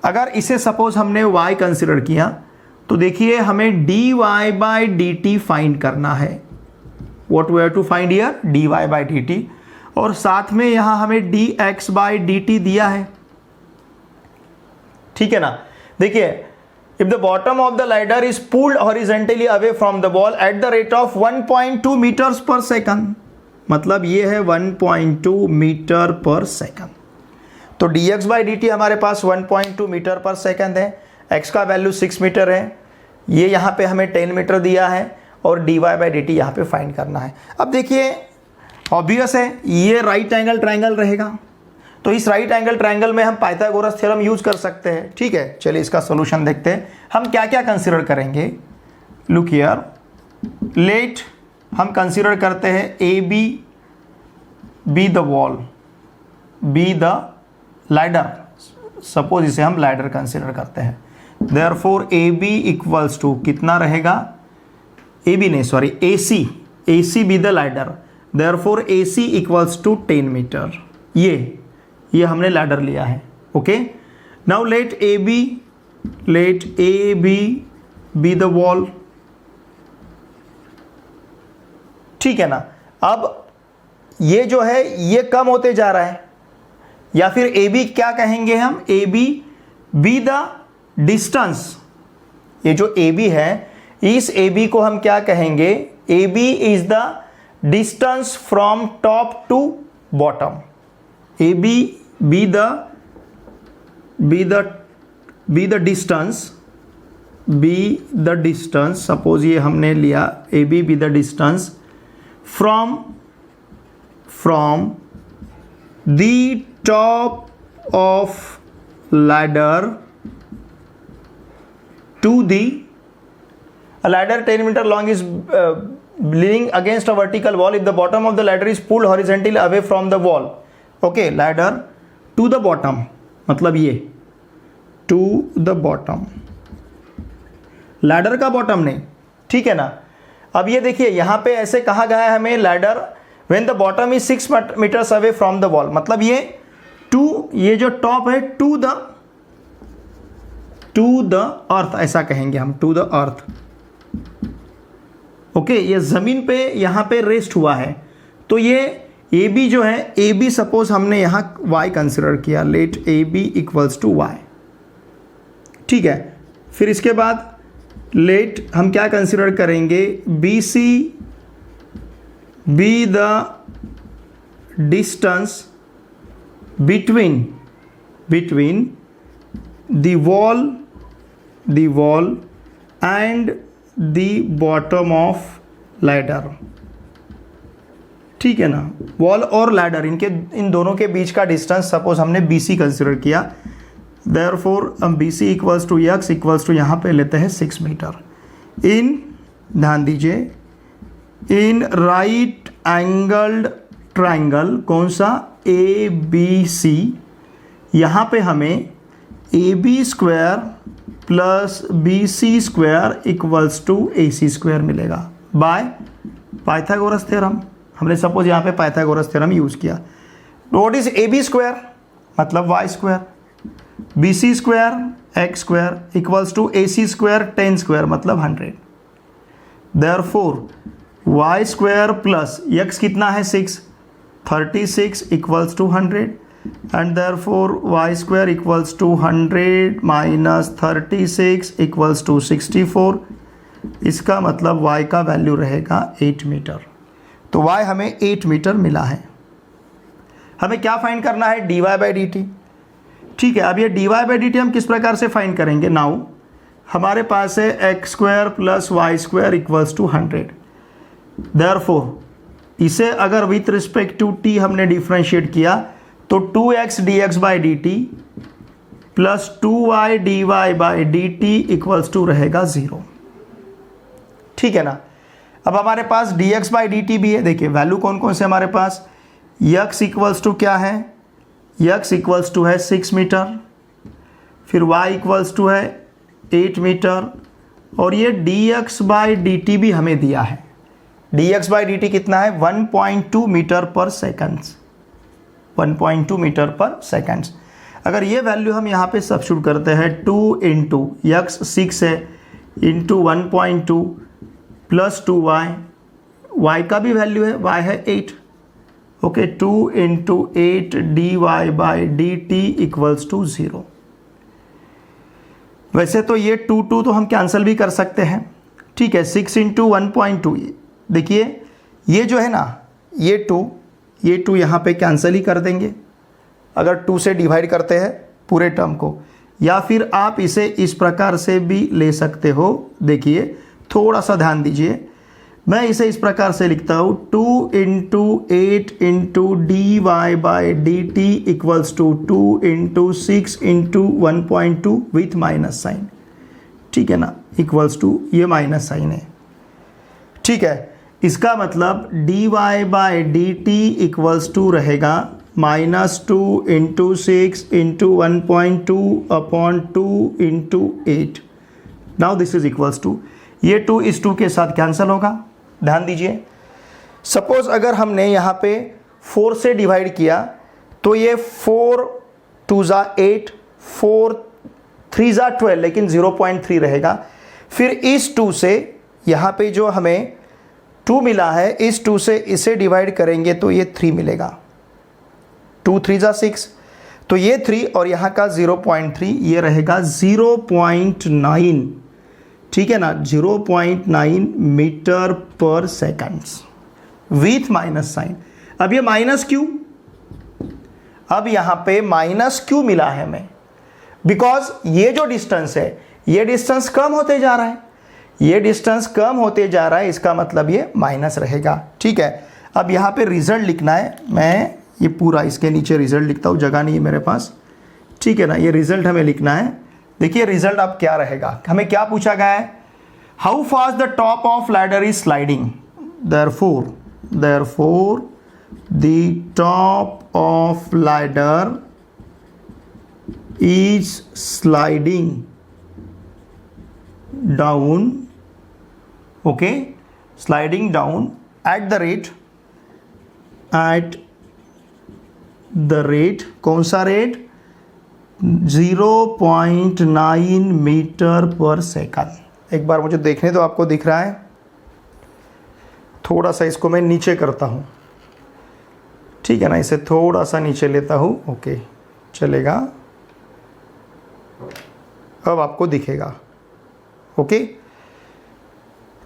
[SPEAKER 1] अगर इसे सपोज हमने y कंसिडर किया तो देखिए हमें dy/dt फाइंड करना है, what we have to find here, dy/dt, और साथ में यहां हमें dx/dt दिया है, ठीक है ना। देखिए, if the bottom of the ladder is pulled horizontally away from the wall at the rate of 1.2 metres per second, मतलब ये है 1.2 मीटर पर सेकंड, तो dx/dt हमारे पास 1.2 मीटर पर सेकंड है, x का वैल्यू 6 मीटर है, ये यहाँ पे हमें 10 मीटर दिया है, और dy/dt यहाँ पे फाइंड करना है। अब देखिए ऑब्वियस है, ये राइट एंगल ट्रायंगल रहेगा, तो इस राइट एंगल ट्रायंगल में हम पाइथागोरस थ्योरम यूज कर सकते हैं, ठीक है। चलिए इसका सोल्यूशन देखते हैं, हम क्या क्या कंसिडर करेंगे। लुक हियर, लेट हम कंसिडर करते हैं AB be the wall, B the ladder, suppose इसे हम लैडर कंसिडर करते हैं, देयरफॉर AB इक्वल्स टू कितना रहेगा, AB नहीं sorry AC be the ladder, therefore AC equals to 10 metre. ये हमने लैडर लिया है, okay. Now let AB be the wall, ठीक है ना। अब ये जो है ये कम होते जा रहा है, या फिर AB क्या कहेंगे हम, AB बी द डिस्टेंस, ये जो ए बी है, इस ए बी को हम क्या कहेंगे, A B is the distance from top to bottom. A B be the distance, suppose ये हमने लिया A B be the distance from the top of ladder to the a ladder 10 meter long is leaning against a vertical wall if the bottom of the ladder is pulled horizontally away from the wall. Okay, ladder to the bottom, मतलब ये to the bottom, ladder का bottom नहीं, ठीक है ना। अब ये देखिए यहाँ पे ऐसे कहा गया है हमें ladder when the bottom is 6 meters away from the wall, मतलब ये टू, ये जो टॉप है टू द अर्थ, ऐसा कहेंगे हम, टू द अर्थ। ओके, ये जमीन पे यहाँ पे रेस्ट हुआ है, तो ये ए बी जो है, ए बी सपोज हमने यहाँ वाई कंसिडर किया, let A B equals to y, ठीक है। फिर इसके बाद लेट हम क्या कंसिडर करेंगे, B C be the distance between the wall and the bottom of ladder, ठीक है ना। वॉल और लैडर, इन दोनों के बीच का डिस्टेंस सपोज हमने BC कंसिडर किया, देयरफॉर हम BC equals to x equals to यहाँ पे लेते हैं 6 मीटर। इन, ध्यान दीजिए, इन राइट एंगल्ड ट्राइंगल, कौन सा, ए बी सी, यहाँ पे हमें A B square plus B C square equals to A C square मिलेगा बाय पाइथागोरस थ्योरम। हमने सपोज यहाँ पे पाइथागोरस थ्योरम यूज़ किया। What is A B square, मतलब Y square, B C square X square equals to A C square 10 square, मतलब 100। Therefore Y square plus X कितना है 6, 36 equals to 100 and therefore y square equals to 100 minus 36 equals to 64। इसका मतलब y का value रहेगा 8 metre. तो y हमें 8 metre मिला है। हमें क्या फाइंड करना है, dy बाई डी टी, ठीक है। अब ये dy बाई डी टी हम किस प्रकार से फाइंड करेंगे, नाउ हमारे पास है x square plus y square equals to 100। Therefore इसे अगर विथ रिस्पेक्ट टू t हमने डिफ्रेंशिएट किया तो 2x dx by d t plus 2y dy by d t equals to रहेगा 0, ठीक है ना। अब हमारे पास dx बाई डी टी भी है, देखिए वैल्यू कौन कौन से हमारे पास, x इक्वल्स टू क्या है, x इक्वल्स टू है 6 मीटर, फिर y इक्वल्स टू है 8 मीटर, और ये dx बाई डी टी भी हमें दिया है। dx बाई डी टी कितना है, 1.2 मीटर पर सेकंड्स, 1.2 मीटर पर सेकंड्स। अगर ये वैल्यू हम यहाँ पे सब्स्टिट्यूट करते हैं, 2 इंटू एक्स 6 है इंटू 1.2 प्लस 2y, y का भी वैल्यू है, y है 8, okay, 2 into 8 dy by d t equals to 0। वैसे तो ये 2 तो हम कैंसिल भी कर सकते हैं, ठीक है। 6 इंटू 1.2, देखिए ये जो है ना, ये 2 यहाँ पे कैंसिल ही कर देंगे अगर 2 से डिवाइड करते हैं पूरे टर्म को, या फिर आप इसे इस प्रकार से भी ले सकते हो। देखिए थोड़ा सा ध्यान दीजिए, मैं इसे इस प्रकार से लिखता हूँ, 2 into 8 into d y by d t equals to 2 into 6 into 1.2 with minus sign, ठीक है ना, इक्वल्स टू, ये माइनस साइन है, ठीक है। इसका मतलब dy by d t equals to रहेगा -2 into 6 into 1.2 upon 2 into 8। Now this is equals to, ये 2 इस 2 के साथ कैंसिल होगा। ध्यान दीजिए, सपोज अगर हमने यहाँ पे 4 से डिवाइड किया तो ये 4 2 ज़ा 8, 4 3 ज़ा 12, लेकिन 0.3 रहेगा। फिर इस 2 से यहाँ पे जो हमें 2 मिला है, इस 2 से इसे डिवाइड करेंगे तो ये 3 मिलेगा, 2 3 ज़ा 6, तो ये 3 और यहाँ का 0.3, ये रहेगा 0.9, ठीक है ना, 0.9 मीटर पर सेकंड्स विथ माइनस साइन। अब ये माइनस क्यों, अब यहाँ पे माइनस क्यों मिला है हमें, बिकॉज ये जो डिस्टेंस है ये डिस्टेंस कम होते जा रहा है, ये डिस्टेंस कम होते जा रहा है, इसका मतलब ये माइनस रहेगा, ठीक है। अब यहाँ पे रिजल्ट लिखना है, मैं ये पूरा इसके नीचे रिजल्ट लिखता हूँ, जगह नहीं है मेरे पास, ठीक है ना। ये रिजल्ट हमें लिखना है। देखिए रिजल्ट अब क्या रहेगा, हमें क्या पूछा गया है, how fast the top of ladder is sliding, therefore the top of ladder is sliding down, okay, sliding down at the rate, कौन सा रेट, 0.9 मीटर पर सेकंड। एक बार मुझे देखने तो आपको दिख रहा है, थोड़ा सा इसको मैं नीचे करता हूँ, ठीक है ना, इसे थोड़ा सा नीचे लेता हूँ, ओके चलेगा, अब आपको दिखेगा, ओके।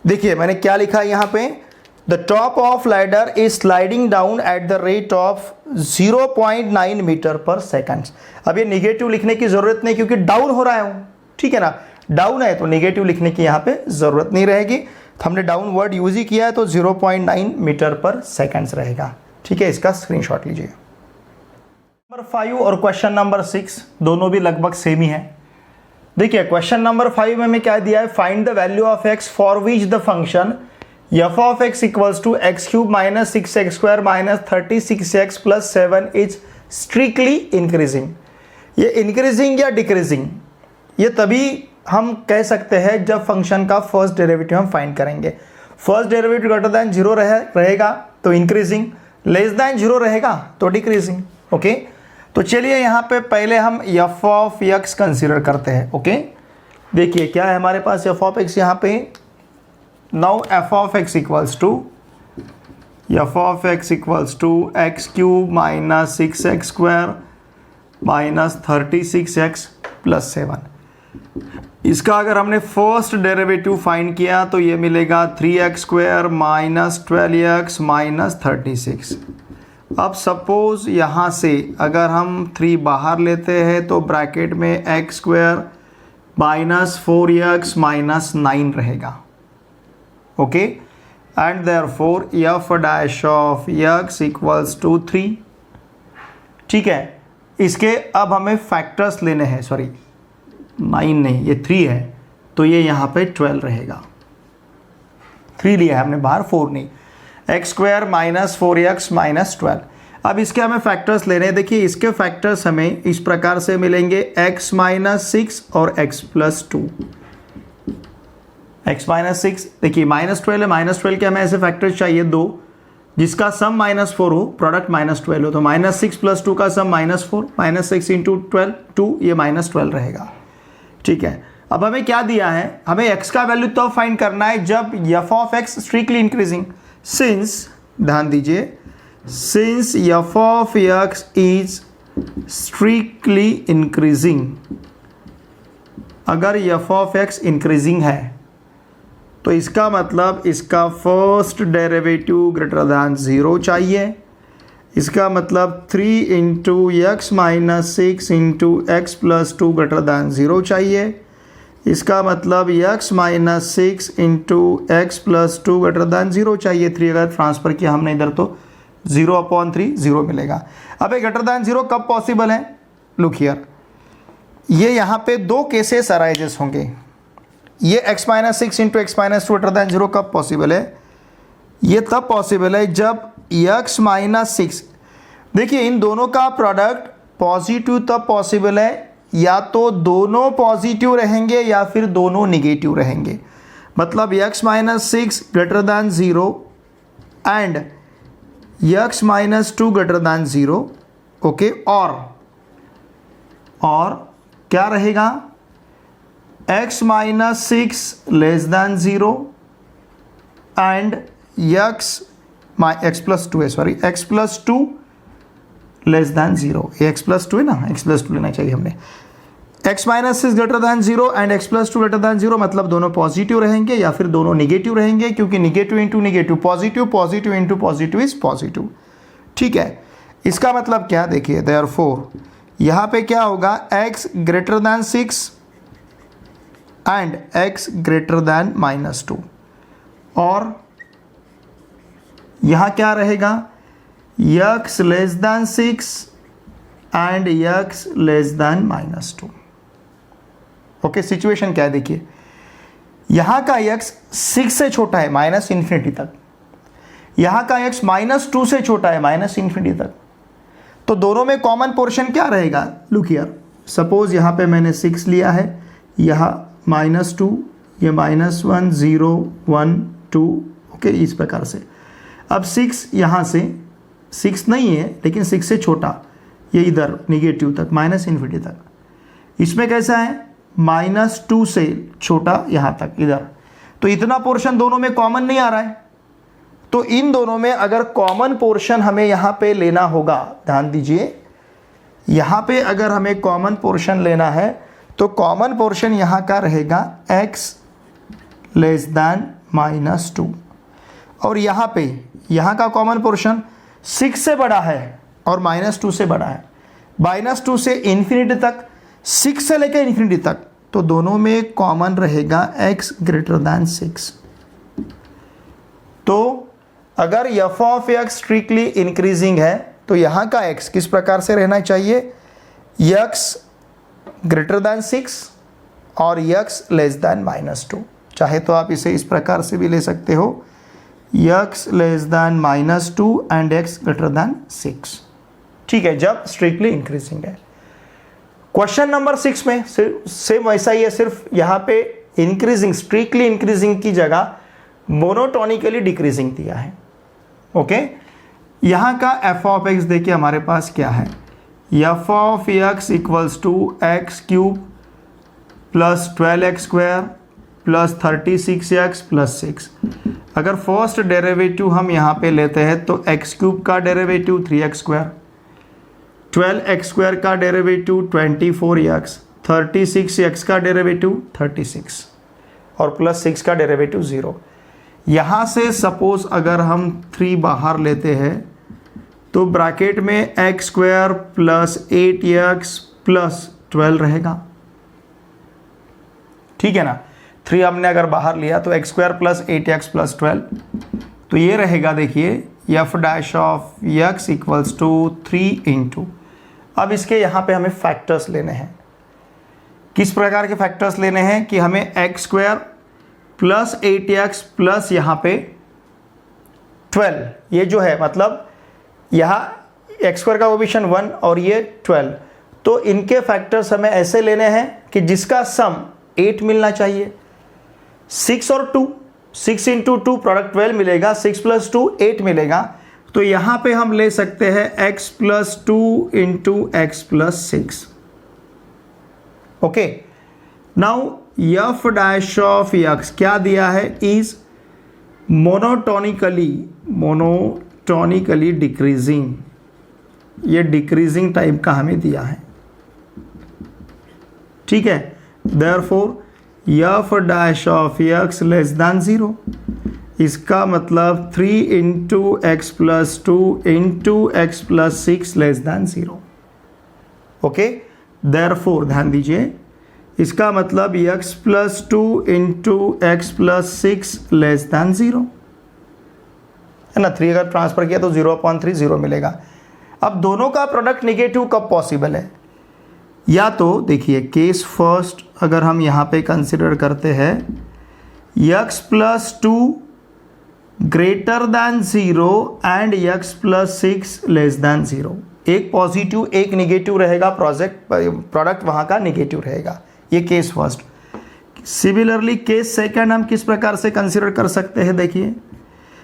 [SPEAKER 1] देखिए मैंने क्या लिखा है यहाँ पे, the top of ladder is sliding down at the rate of 0.9 metre per second. अब ये निगेटिव लिखने की जरूरत नहीं क्योंकि डाउन हो रहा है, ठीक है ना, डाउन है तो निगेटिव लिखने की यहाँ पे जरूरत नहीं रहेगी, तो हमने डाउन वर्ड यूज ही किया है, तो 0.9 मीटर पर सेकंड्स रहेगा, ठीक है। इसका स्क्रीनशॉट लीजिए। नंबर 5 और क्वेश्चन नंबर 6 दोनों भी लगभग सेम ही है। देखिए क्वेश्चन नंबर 5 में हमें क्या दिया है, find the value of x for which the function f of x equals to x cube minus 6x square minus 36x plus 7 is strictly increasing. ये इंक्रीजिंग या डिक्रीजिंग, ये तभी हम कह सकते हैं जब फंक्शन का फर्स्ट डेरिवेटिव हम फाइंड करेंगे। फर्स्ट डेरिवेटिव ग्रेटर दैन 0 रहेगा तो इंक्रीजिंग, लेस दैन 0 रहेगा तो डिक्रीजिंग, ओके। तो चलिए यहाँ पे पहले हम f ऑफ x कंसीडर करते हैं, ओके। देखिए क्या है हमारे पास f ऑफ x यहाँ पे, now f of x equals to x cube minus 6x square minus 36x plus 7। इसका अगर हमने फर्स्ट डेरिवेटिव फाइंड किया तो ये मिलेगा 3x square minus 12x minus 36। अब सपोज यहाँ से अगर हम 3 बाहर लेते हैं तो ब्रैकेट में x square minus 4x minus 9 रहेगा, okay. And therefore f dash of x equals to 3, ठीक है। इसके अब हमें फैक्टर्स लेने हैं, सॉरी 9 नहीं, ये 3 है, तो ये यहाँ पे 12 रहेगा, 3 लिया है हमने बाहर, 4 नहीं, x square minus 4x minus 12। अब इसके हमें फैक्टर्स लेने हैं। देखिए इसके फैक्टर्स हमें इस प्रकार से मिलेंगे, x माइनस 6 और x प्लस 2, x माइनस 6, देखिए माइनस 12 है, माइनस 12 के हमें ऐसे फैक्टर्स चाहिए 2 जिसका सम माइनस 4 हो, प्रोडक्ट माइनस 12 हो, तो माइनस 6 प्लस 2 का सम माइनस 4, माइनस 6 इंटू 12 2, ये माइनस 12 रहेगा, ठीक है। अब हमें क्या दिया है, हमें x का वैल्यू तो फाइंड करना है जब f of x strictly increasing, since ध्यान दीजिए, since f of x is strictly increasing, अगर f ऑफ x इंक्रीजिंग है तो इसका मतलब इसका फर्स्ट डेरिवेटिव ग्रेटर दैन 0 चाहिए। इसका मतलब 3 into x minus 6 into x plus 2 greater than 0 चाहिए। इसका मतलब x minus 6 into x plus 2 greater than 0 चाहिए। 3 अगर ट्रांसफर किया हमने इधर तो 0/3 0 मिलेगा। अब ये ग्रेटर दैन 0 कब पॉसिबल है, लुक हियर, ये यहाँ पे 2 केसेस अराइजेस होंगे। ये x minus 6 into x minus 2 greater than 0 कब पॉसिबल है, ये तब पॉसिबल है जब x माइनस 6, देखिए इन दोनों का प्रोडक्ट पॉजिटिव तब पॉसिबल है या तो दोनों पॉजिटिव रहेंगे या फिर दोनों निगेटिव रहेंगे। मतलब x minus 6 greater than 0 and x minus 2 greater than 0, okay. और क्या रहेगा, x minus 6 less than 0 and x plus 2 है, sorry x plus 2 less than 0, ये x प्लस 2 है ना, x प्लस 2 लेना चाहिए हमने। x minus 6 greater than 0 and x plus 2 greater than 0, मतलब दोनों पॉजिटिव रहेंगे या फिर दोनों निगेटिव रहेंगे, क्योंकि negative into negative positive, positive into positive is positive. ठीक है, इसका मतलब क्या, देखिए देयरफॉर यहाँ पे क्या होगा, x greater than 6 and x greater than -2, और यहाँ क्या रहेगा, x less than 6 and x less than -2। Okay, situation क्या है देखिए, यहाँ का x 6 से छोटा है माइनस इन्फिनिटी तक, यहाँ का x -2 से छोटा है माइनस इन्फिनिटी तक, तो दोनों में कॉमन पोर्शन क्या रहेगा, लुक हियर, सपोज यहाँ पे मैंने 6 लिया है, यहाँ -2, ये -1 0 1 2, ओके, इस प्रकार से। अब 6 यहाँ से 6 नहीं है लेकिन 6 से छोटा, ये इधर निगेटिव तक माइनस इन्फिनिटी तक, इसमें कैसा है -2 से छोटा यहाँ तक इधर, तो इतना पोर्शन दोनों में कॉमन नहीं आ रहा है, तो इन दोनों में अगर कॉमन पोर्शन हमें यहाँ पे लेना होगा, ध्यान दीजिए, यहाँ पे अगर हमें कॉमन पोर्शन लेना है तो कॉमन पोर्शन यहाँ का रहेगा x लेस दैन -2, और यहाँ पे यहाँ का कॉमन पोर्शन 6 से बड़ा है और -2 से बड़ा है, -2 से इन्फिनिटी तक, 6 से लेकर इन्फिनिटी तक, तो दोनों में कॉमन रहेगा x ग्रेटर दैन 6। तो अगर f of x strictly increasing है तो यहाँ का x किस प्रकार से रहना चाहिए, x ग्रेटर दैन 6 और x लेस दैन -2। चाहे तो आप इसे इस प्रकार से भी ले सकते हो, x less than -2 and x greater than 6। ठीक है, जब स्ट्रिक्टली इंक्रीजिंग है। क्वेश्चन नंबर 6 में सेम वैसा ही है, सिर्फ यहाँ पे इंक्रीजिंग, स्ट्रिक्टली इंक्रीजिंग की जगह मोनोटोनिकली डिक्रीजिंग दिया है। ओके, यहाँ का f ऑफ x देखिए हमारे पास क्या है, f of x equals to x cube plus 12x square plus 36x plus 6। अगर फर्स्ट डेरिवेटिव हम यहाँ पे लेते हैं तो x क्यूब का derivative 3x square, 12x square का डेरिवेटिव 24x, 36x का डेरिवेटिव 36 और प्लस 6 का डेरिवेटिव 0। यहाँ से सपोज अगर हम 3 बाहर लेते हैं तो ब्रैकेट में x square plus 8x plus 12 रहेगा। ठीक है ना, 3 हमने अगर बाहर लिया तो x square plus 8x plus 12, तो ये रहेगा देखिए f dash of x equals to 3 into, अब इसके यहाँ पे हमें फैक्टर्स लेने हैं। किस प्रकार के फैक्टर्स लेने हैं कि हमें x square plus 8x plus यहाँ पे 12, ये जो है मतलब यहाँ x स्क्वायर का कोएफिशिएंट 1 और ये 12, तो इनके फैक्टर्स हमें ऐसे लेने हैं कि जिसका सम 8 मिलना चाहिए। 6 और 2, 6 इंटू 2 प्रोडक्ट 12 मिलेगा, 6 प्लस 2 8 मिलेगा, तो यहाँ पे हम ले सकते हैं x plus 2 into x plus 6। Okay, now f dash of x क्या दिया है, इज मोनोटोनिकली डिक्रीजिंग, ये डिक्रीजिंग टाइप का हमें दिया है। ठीक है, therefore f dash of x less than 0, इसका मतलब 3 into x plus 2 into x plus 6 less than 0। Okay, therefore ध्यान दीजिए, इसका मतलब x plus 2 into x plus 6 less than 0 है ना। 3 अगर ट्रांसफर किया तो 0/3 0 मिलेगा। अब दोनों का प्रोडक्ट निगेटिव कब पॉसिबल है, या तो देखिए केस फर्स्ट अगर हम यहाँ पे कंसिडर करते हैं x plus 2 greater than 0 and x plus 6 less than 0, एक पॉजिटिव एक निगेटिव रहेगा, प्रोडक्ट वहाँ का निगेटिव रहेगा, ये case first. Similarly case second हम किस प्रकार से कंसिडर कर सकते हैं, देखिए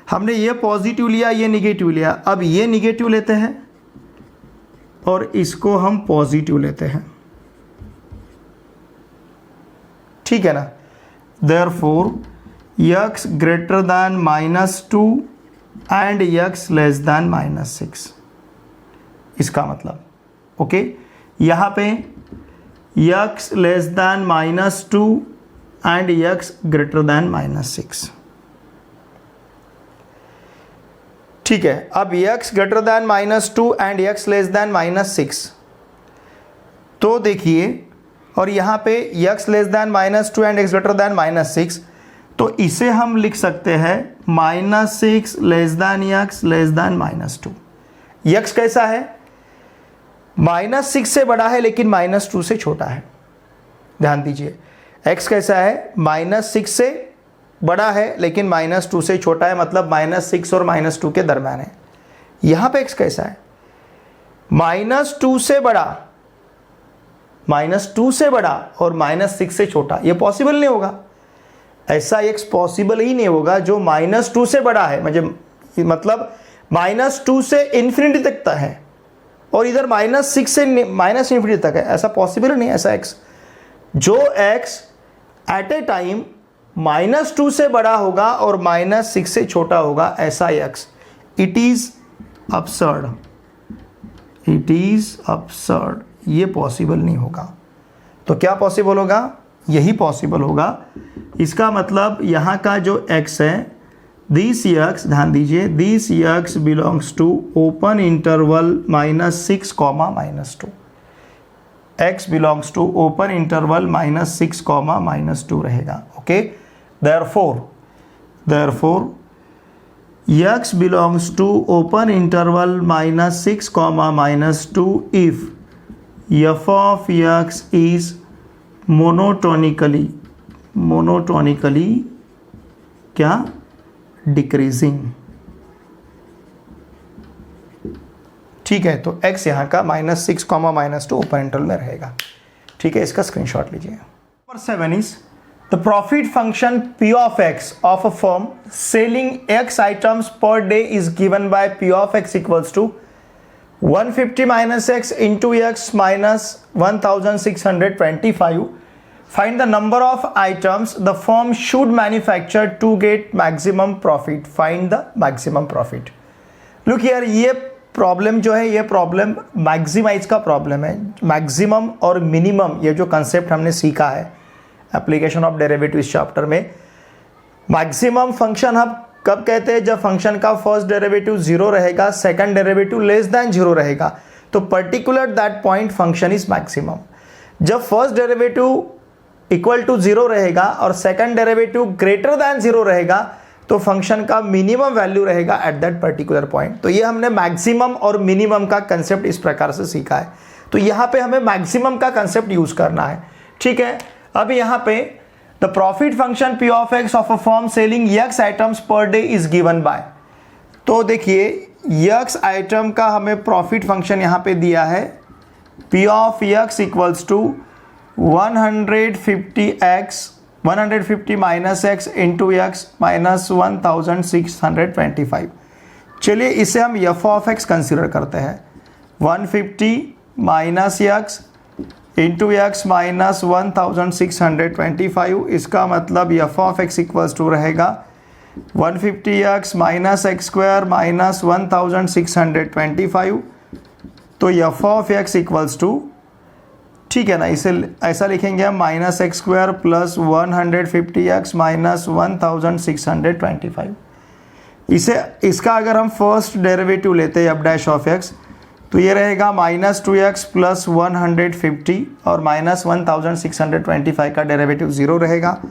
[SPEAKER 1] हमने ये पॉजिटिव लिया, ये निगेटिव लिया, अब ये निगेटिव लेते हैं और इसको हम पॉजिटिव लेते हैं। ठीक है ना, therefore x greater than -2 and x less than -6, इसका मतलब, ओके। यहाँ पे x less than -2 and x greater than -6, ठीक है। अब x greater than -2 and x less than -6, तो देखिए, और यहाँ पे x less than -2 and x greater than -6, तो इसे हम लिख सकते हैं -6 less than x less than -2। x कैसा है? -6 से बड़ा है लेकिन -2 से छोटा है। ध्यान दीजिए, x कैसा है? -6 से बड़ा है लेकिन -2 से छोटा है, मतलब -6 और -2 के दरम्यान है। यहाँ पे x कैसा है? -2 से बड़ा, -2 से बड़ा और -6 से छोटा। ये पॉसिबल नहीं होगा, ऐसा x पॉसिबल ही नहीं होगा जो -2 से बड़ा है, मतलब -2 से इन्फिनिटी तक है और इधर -6 से -इन्फिनिटी तक है। ऐसा पॉसिबल नहीं है। ऐसा x, जो x एट ए टाइम -2 से बड़ा होगा और -6 से छोटा होगा, ऐसा x, it is absurd, it is absurd. ये पॉसिबल नहीं होगा। तो क्या पॉसिबल होगा? यही पॉसिबल होगा। इसका मतलब यहाँ का जो x है, दिस x, ध्यान दीजिए, this x belongs to open interval -6, -2। x belongs to open interval -6, -2 रहेगा, okay. therefore x belongs to open interval -6, -2 if f of x is monotonically क्या? डिक्रीजिंग, ठीक है। तो x यहाँ का -6, -2 ओपन इंटरवल में रहेगा, ठीक है। इसका स्क्रीनशॉट लीजिए। Number 7 is the profit function p of x of a firm selling x items per day is given by p of x equals to 150 minus x into x minus 1625. Find the number of items the firm should manufacture to get maximum profit. Find the maximum profit. Look here, ये problem जो है, ये problem maximise का problem है। Maximum और minimum, ये जो concept हमने सीखा है एप्लीकेशन ऑफ डेरिवेटिव चैप्टर में, मैक्सिमम फंक्शन हम कब कहते हैं? जब फंक्शन का फर्स्ट डेरिवेटिव 0 रहेगा, सेकंड डेरिवेटिव लेस देन 0 रहेगा, तो particular that point function is maximum. जब फर्स्ट डेरिवेटिव इक्वल टू 0 रहेगा और सेकंड डेरिवेटिव ग्रेटर देन 0 रहेगा, तो फंक्शन का मिनिमम वैल्यू रहेगा एट दैट पर्टिकुलर पॉइंट। तो ये हमने मैक्सिमम और मिनिमम का कंसेप्ट इस प्रकार से सीखा है। तो यहाँ पे हमें मैक्सिमम का कंसेप्ट यूज करना है, ठीक है। अब यहाँ पे the profit function p of x of a firm selling x items per day is given by, तो देखिए x आइटम का हमें प्रॉफिट फंक्शन यहाँ पे दिया है p of x equals to 150 minus x into x minus 1625। चलिए इसे हम f of x कंसिडर करते हैं। 150 minus x into x minus 1625, इसका मतलब f of x equals to रहेगा 150x minus x square minus 1625। तो f of x equals to, ठीक है ना, इसे ऐसा लिखेंगे हम minus x square plus 150x minus 1625। इसका अगर हम फर्स्ट डेरिवेटिव लेते हैं f डैश ऑफ x, तो ये रहेगा माइनस 2x प्लस 150 और माइनस 1625 का डेरिवेटिव 0 रहेगा।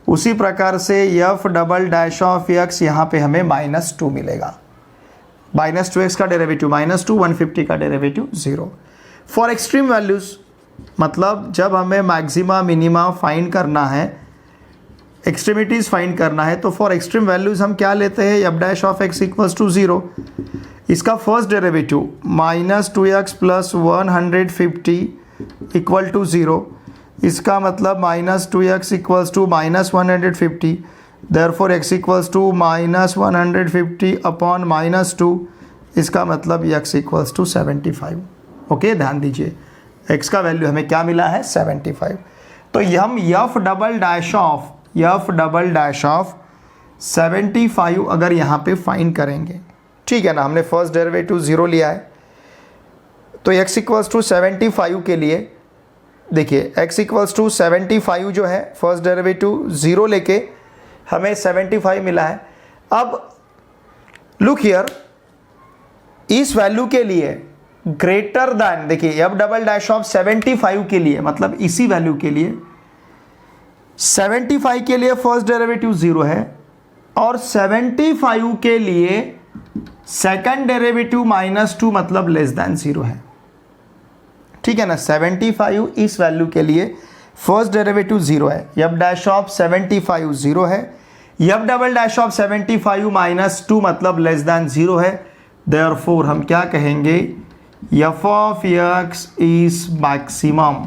[SPEAKER 1] उसी प्रकार से f double dash of x यहाँ पे हमें -2 मिलेगा। माइनस 2x का डेरिवेटिव -2, 150 का डेरिवेटिव 0। फॉर एक्सट्रीम वैल्यूज़, मतलब जब हमें मैक्सिमा मिनिमा फाइंड करना है, एक्सट्रीमिटीज़ फाइंड करना है, तो फॉर एक्सट्रीम वैल्यूज़ हम क्या लेते हैं? f dash of x equals to 0। इसका first derivative minus 2x plus 150 equal to 0, इसका मतलब minus 2x equals to minus 150, therefore x equals to minus 150 upon minus 2, इसका मतलब x इक्वल्स टू 75। ओके, ध्यान दीजिए x का वैल्यू हमें क्या मिला है? 75। तो हम f डबल डैश ऑफ 75 अगर यहाँ पे फाइंड करेंगे, ठीक है ना, हमने फर्स्ट डेरिवेटिव 0 लिया है, तो x इक्वल्स टू 75 के लिए देखिए x इक्वल्स टू 75 जो है फर्स्ट डेरिवेटिव 0 लेके हमें 75 मिला है। अब लुक हियर, इस वैल्यू के लिए ग्रेटर दैन, देखिए एफ डबल डैश ऑफ 75 के लिए, मतलब इसी वैल्यू के लिए 75 के लिए फर्स्ट डेरिवेटिव 0 है और 75 के लिए सेकंड डेरिवेटिव -2 मतलब लेस दैन 0 है। ठीक है ना, 75 इस वैल्यू के लिए फर्स्ट डेरिवेटिव 0 है, एफ डैश ऑफ 75 0 है, एफ डबल डैश ऑफ 75 -2 मतलब लेस दैन 0 है। देयरफॉर हम क्या कहेंगे, F of x is maximum.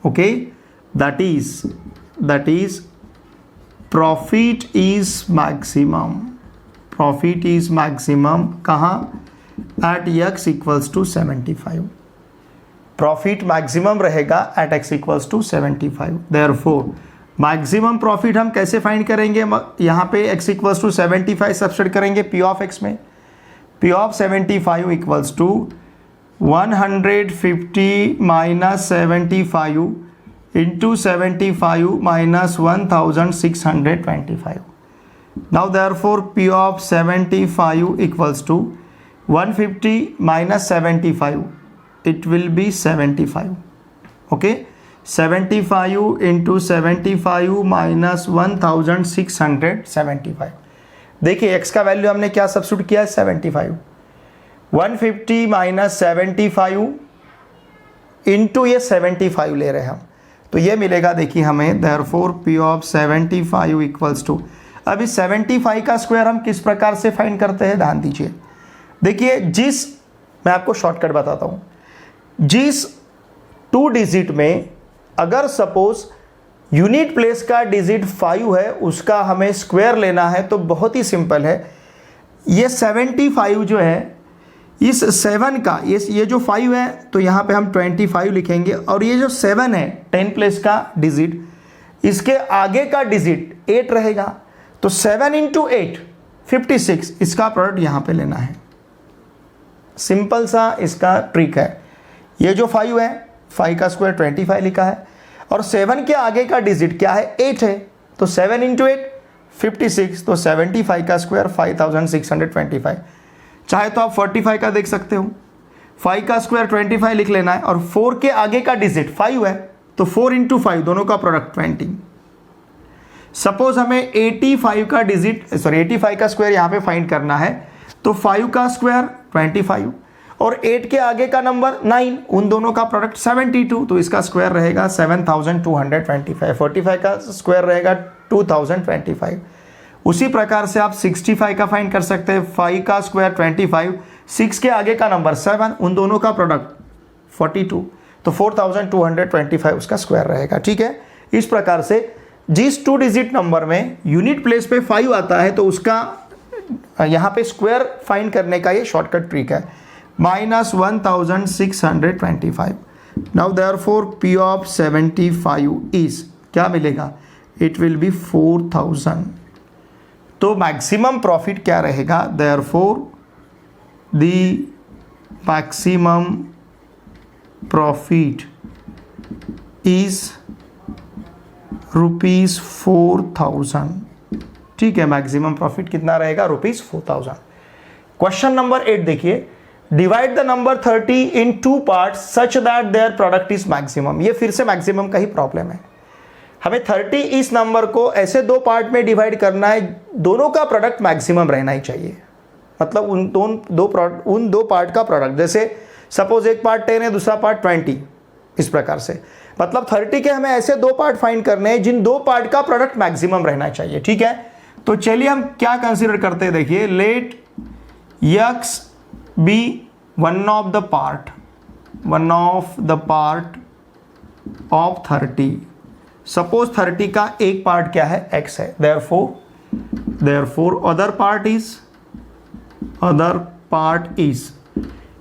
[SPEAKER 1] Okay, that is profit is maximum. Profit is maximum कहाँ, at x equals to 75। Profit maximum रहेगा at x equals to 75। Therefore maximum profit हम कैसे find करेंगे, यहाँ पे x इक्वल्स टू 75 सब्स्टिट्यूट करेंगे p of x में। p of 75 equals to 150 minus 75 into 75 minus 1625। Now therefore p of 75 equals to 150 minus 75, it will be 75. okay, 75 into 75 minus 1675। देखिए x का value हमने क्या सब्स्टिट्यूट किया है, 75। 150 माइनस 75 इंटू ये 75 ले रहे हैं हम, तो ये मिलेगा देखिए हमें, therefore p of 75 equals to, अब इस 75 का स्क्वायर हम किस प्रकार से फाइंड करते हैं, ध्यान दीजिए। देखिए मैं आपको शॉर्टकट बताता हूँ, जिस 2 डिजिट में अगर सपोज यूनिट प्लेस का डिजिट 5 है, उसका हमें स्क्वायर लेना है, तो बहुत ही सिंपल है। ये 75 जो है, इस 7 का ये जो 5 है तो यहाँ पे हम 25 लिखेंगे, और ये जो 7 है 10 प्लेस का डिजिट, इसके आगे का डिजिट 8 रहेगा, तो 7 इंटू 8 56, इसका प्रोडक्ट यहाँ पे लेना है। सिंपल सा इसका ट्रिक है। ये जो 5 है, 5 का स्क्वायर 25 लिखा है, और 7 के आगे का डिजिट क्या है, 8 है, तो 7 इंटू 8 56, तो 75 का स्क्वायर 5625। चाहे तो आप 45 का देख सकते हो, 5 का स्क्वायर 25 लिख लेना है, और 4 के आगे का डिजिट 5 है, तो 4 इंटू 5 दोनों का प्रोडक्ट 20। सपोज हमें 85 का स्क्वायर यहाँ पे फाइंड करना है, तो 5 का स्क्वायर 25 और 8 के आगे का नंबर 9, उन दोनों का प्रोडक्ट 72, तो इसका स्क्वायर रहेगा 7225। 45 का स्क्वायर रहेगा 2025। उसी प्रकार से आप 65 का फाइंड कर सकते हैं, 5 का स्क्वायर 25, 6 के आगे का नंबर 7, उन दोनों का प्रोडक्ट 42, तो 4225 उसका स्क्वायर रहेगा। ठीक है, इस प्रकार से जिस 2 डिजिट नंबर में यूनिट प्लेस पे 5 आता है, तो उसका यहाँ पे स्क्वायर फाइंड करने का ये शॉर्टकट ट्रिक है, -1625। Now therefore p of 75 is क्या मिलेगा, इट विल बी 4000। तो मैक्सिमम प्रॉफिट क्या रहेगा, therefore the maximum profit is ₹4000। ठीक है, मैक्सिमम प्रॉफिट कितना रहेगा, ₹4000। क्वेश्चन नंबर 8 देखिए, divide the number 30 in 2 parts such that their product is maximum. ये फिर से मैक्सिमम का ही प्रॉब्लम है। हमें 30 इस नंबर को ऐसे 2 पार्ट में डिवाइड करना है, दोनों का प्रोडक्ट मैक्सिमम रहना ही चाहिए, मतलब उन दो पार्ट का प्रोडक्ट, जैसे सपोज एक पार्ट 10 है, दूसरा पार्ट 20, इस प्रकार से, मतलब 30 के हमें ऐसे 2 पार्ट फाइंड करने हैं जिन 2 पार्ट का प्रोडक्ट मैक्सिमम रहना चाहिए। ठीक है, तो चलिए हम क्या कंसीडर करते हैं, देखिए, let x be one of the part of 30। Suppose 30 का एक पार्ट क्या है, x है, therefore other part is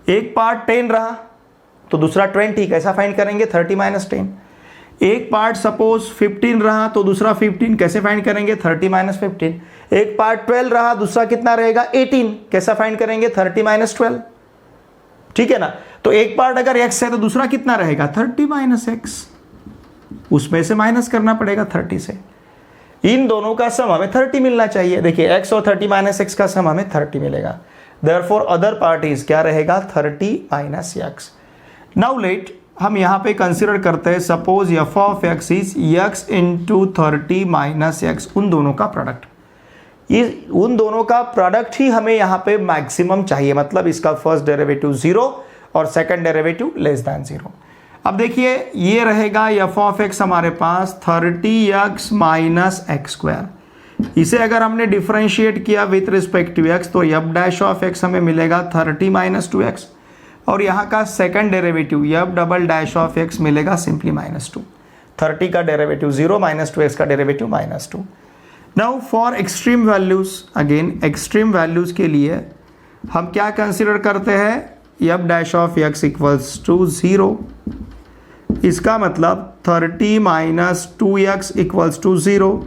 [SPEAKER 1] एक पार्ट 10 रहा तो दूसरा 20, कैसा फाइंड करेंगे, 30 - 10। एक पार्ट सपोज 15 रहा तो दूसरा 15, कैसे फाइंड करेंगे, 30 - 15। एक पार्ट 12 रहा, दूसरा कितना रहेगा, 18, कैसा फाइंड करेंगे, 30 - 12। ठीक है ना। तो एक पार्ट अगर x है तो दूसरा कितना रहेगा 30 माइनस एक्स, उसमें से माइनस करना पड़ेगा 30 से। इन दोनों का सम हमें 30 मिलना चाहिए। देखिए x और 30 माइनस एक्स का सम हमें 30 मिलेगा। देयरफॉर अदर पार्ट इज क्या रहेगा 30 माइनस एक्स। नाउ लेट हम यहाँ पे कंसिडर करते हैं suppose F of x is x into 30 minus x, उन दोनों का प्रोडक्ट। ये उन दोनों का प्रोडक्ट ही हमें यहाँ पे मैक्सिमम चाहिए, मतलब इसका फर्स्ट डेरिवेटिव 0 और सेकंड डेरिवेटिव लेस देन 0। अब देखिए ये रहेगा एफ ऑफ एक्स हमारे पास 30x माइनस एक्स स्क्वायर। इसे अगर हमने डिफरेंशिएट किया विथ रिस्पेक्ट टू एक्स तो एफ डैश ऑफ एक्स हमें मिलेगा 30 माइनस 2x, और यहाँ का second derivative f double dash of x मिलेगा सिंपली -2। 30 का डेरिवेटिव 0, -2x का derivative -2। Now for extreme values, again extreme values के लिए हम क्या कंसिडर करते हैं, f dash of x equals to 0। इसका मतलब 30 माइनस 2x इक्वल्स टू 0।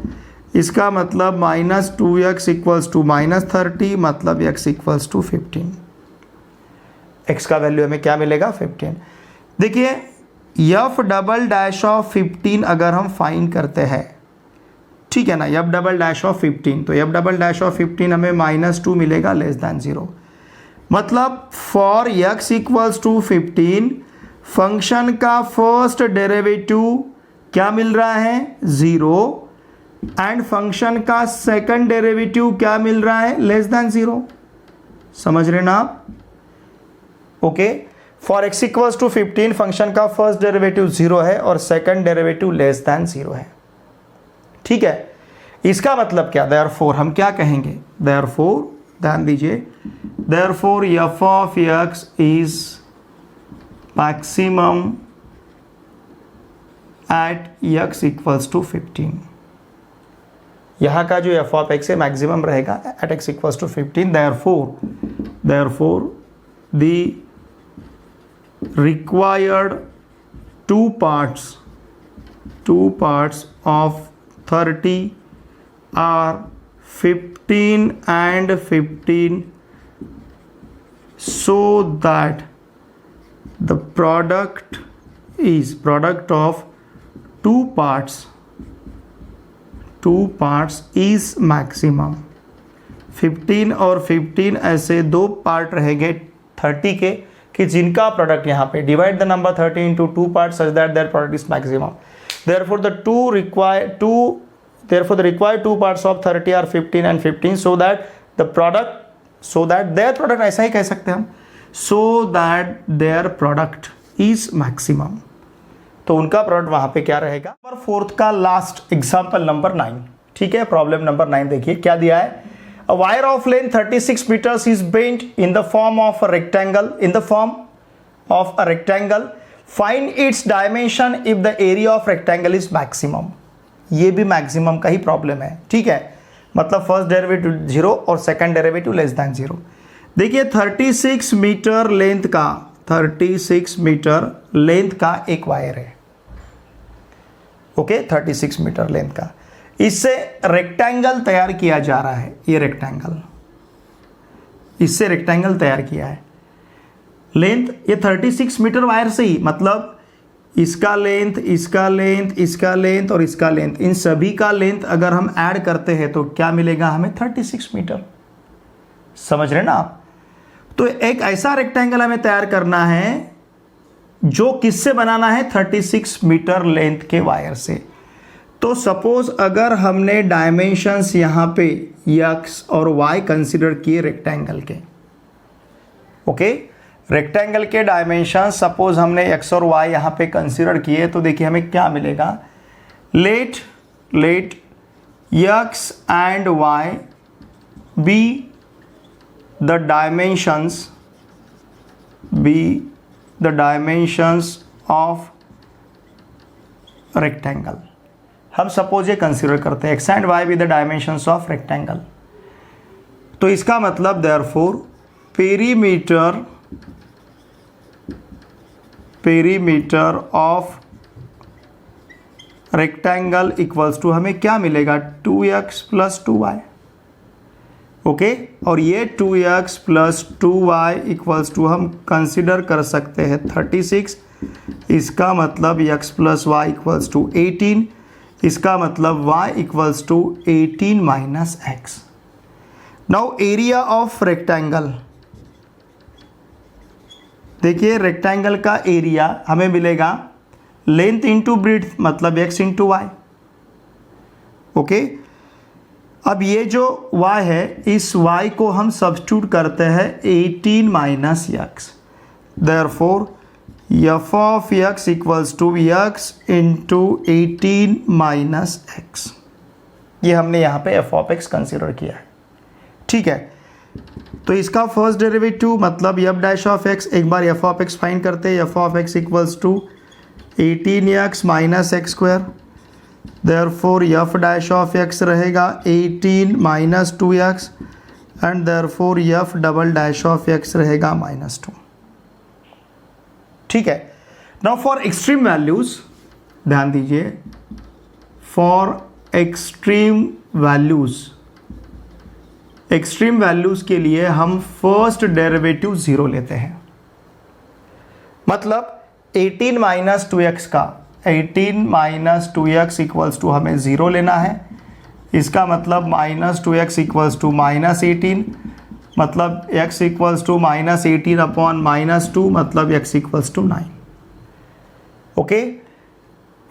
[SPEAKER 1] इसका मतलब -2x इक्वल्स टू -30, मतलब x इक्वल्स टू 15। x का वैल्यू हमें क्या मिलेगा 15। देखिए एफ डबल डैश ऑफ 15 अगर हम फाइंड करते हैं, ठीक है ना, एफ डबल डैश ऑफ 15, तो एफ डबल डैश ऑफ 15 हमें -2 मिलेगा लेस देन 0। मतलब for x equals to 15 function का फर्स्ट डेरिवेटिव क्या मिल रहा है 0, एंड फंक्शन का सेकंड डेरिवेटिव क्या मिल रहा है लेस देन 0। समझ रहे ना आप? Okay, for x equals to 15 function का फर्स्ट डेरिवेटिव 0 है और सेकंड डेरिवेटिव लेस देन 0 है। ठीक है, इसका मतलब क्या, देयरफॉर हम क्या कहेंगे, देयरफॉर ध्यान दीजिए, therefore f of x is maximum at x equals to 15। यहाँ का जो एफ ऑफ एक्स है मैक्सिमम रहेगा at x equals to 15। Therefore the required two parts of 30 are 15 and 15, so that the product of two parts is maximum। 15 और 15 ऐसे दो part रहेंगे 30 के कि जिनका प्रोडक्ट यहाँ पे divide the number 30 into 2 parts such that their product is maximum। therefore the required two parts of 30 are 15 and 15, so that their product, ऐसा ही कह सकते हैं हम, so that their product is maximum। तो उनका प्रोडक्ट वहां पे क्या रहेगा। नंबर 4 का लास्ट एग्जाम्पल नंबर 9। ठीक है, प्रॉब्लम नंबर 9 देखिए क्या दिया है। A wire of length 36 meters is bent in the form of a rectangle. Find its dimension if the area of rectangle is maximum। ये भी मैक्सिमम का ही प्रॉब्लम है। ठीक है, मतलब फर्स्ट डेरिवेटिव 0 और सेकंड डेरिवेटिव लेस देन 0। देखिए 36 metre length का एक वायर है। ओके, 36 मीटर लेंथ का, इससे रेक्टेंगल तैयार किया जा रहा है। ये रेक्टेंगल, इससे रेक्टेंगल तैयार किया है। लेंथ ये 36 मीटर वायर से ही, मतलब इसका लेंथ, इसका लेंथ, इसका लेंथ और इसका लेंथ, इन सभी का लेंथ अगर हम ऐड करते हैं तो क्या मिलेगा हमें 36 मीटर। समझ रहे ना आप? तो एक ऐसा रेक्टेंगल हमें तैयार करना है जो किससे बनाना है, 36 मीटर लेंथ के वायर से। तो सपोज अगर हमने डायमेंशंस यहाँ पे x और y कंसिडर किए रेक्टेंगल के, ओके, रेक्टेंगल के डायमेंशन सपोज हमने x और y यहाँ पे कंसिडर किए, तो देखिए हमें क्या मिलेगा। Let x and y be the dimensions of rectangle. हम सपोज ये कंसिडर करते हैं x and y with the dimensions of rectangle. तो इसका मतलब therefore perimeter of rectangle equals to हमें क्या मिलेगा 2x + 2y। ओके और ये 2x plus 2y equals to हम कंसिडर कर सकते हैं 36। इसका मतलब x plus y equals to 18, इसका मतलब y equals to 18 minus x. Now area of rectangle, देखिए रेक्टेंगल का एरिया हमें मिलेगा लेंथ इंटू ब्रीड्थ मतलब x इंटू वाई। ओके, अब ये जो y है इस y को हम सब्स्टिट्यूट करते हैं 18 minus x, therefore f of x equals to x into 18 minus x. ये हमने यहाँ पे f ऑफ x कंसिडर किया है, ठीक है। तो इसका फर्स्ट डेरिवेटिव मतलब f डैश ऑफ x, एक बार f ऑफ x फाइंड करते हैं, f of x equals to 18x minus x square, therefore f dash of x रहेगा 18 minus 2x and therefore f double dash of x रहेगा -2, ठीक है। Now for extreme values ध्यान दीजिए, for extreme values के लिए हम फर्स्ट डेरिवेटिव 0 लेते हैं, मतलब 18 माइनस 2x का 18 माइनस 2x इक्वल्स टू हमें 0 लेना है। इसका मतलब -2x इक्वल्स टू -18, मतलब x इक्वल्स टू -18 अपॉन -2 मतलब x equals to 9। Okay,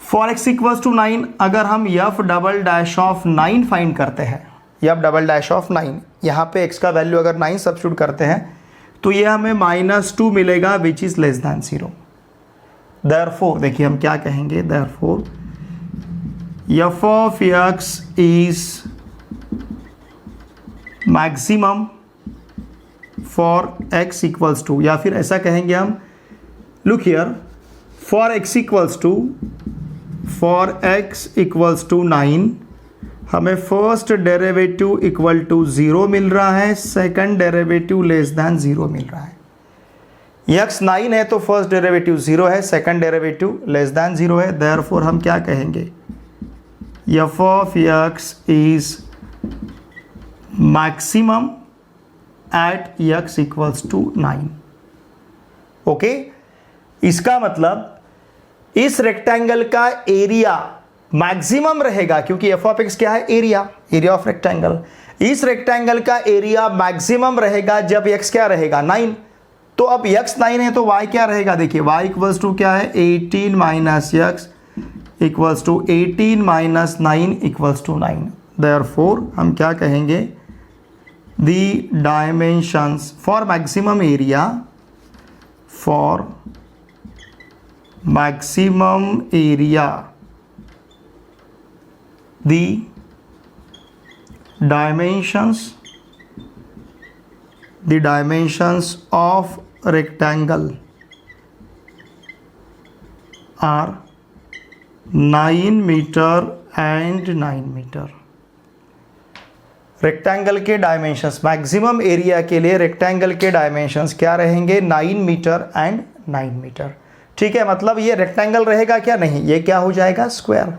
[SPEAKER 1] for x equals to 9 अगर हम f double dash of 9 find करते हैं, f डबल डैश ऑफ 9, यहाँ पे x का वैल्यू अगर 9 सब्स्टिट्यूट करते हैं तो ये हमें -2 मिलेगा which is less than 0। Therefore देखिए हम क्या कहेंगे, therefore f of x is maximum for x equals to, या फिर ऐसा कहेंगे हम, look here, for x equals to 9 हमें फर्स्ट डेरिवेटिव इक्वल टू 0 मिल रहा है, सेकंड डेरिवेटिव लेस दैन 0 मिल रहा है। x 9 है तो फर्स्ट डेरिवेटिव 0 है, सेकंड डेरिवेटिव लेस दैन 0 है, देयरफॉर हम क्या कहेंगे, f of x is maximum at x equals to 9। Okay, इसका मतलब इस रेक्टेंगल का एरिया मैक्सिमम रहेगा, क्योंकि f ऑफ x क्या है, एरिया ऑफ रेक्टेंगल। इस रेक्टेंगल का एरिया मैक्सिमम रहेगा जब x क्या रहेगा, 9। तो अब x 9 है तो y क्या रहेगा, देखिए y इक्वल्स टू क्या है, 18 minus x equals to 18 minus 9 equals to 9। Therefore हम क्या कहेंगे, the dimensions for maximum area, the dimensions of rectangle are 9 metre and 9 metre. Rectangle के डायमेंशंस, मैक्सिमम एरिया के लिए रेक्टेंगल के डायमेंशंस क्या रहेंगे, 9 मीटर एंड 9 मीटर, ठीक है। मतलब ये रेक्टेंगल रहेगा क्या, नहीं, ये क्या हो जाएगा, स्क्वायर।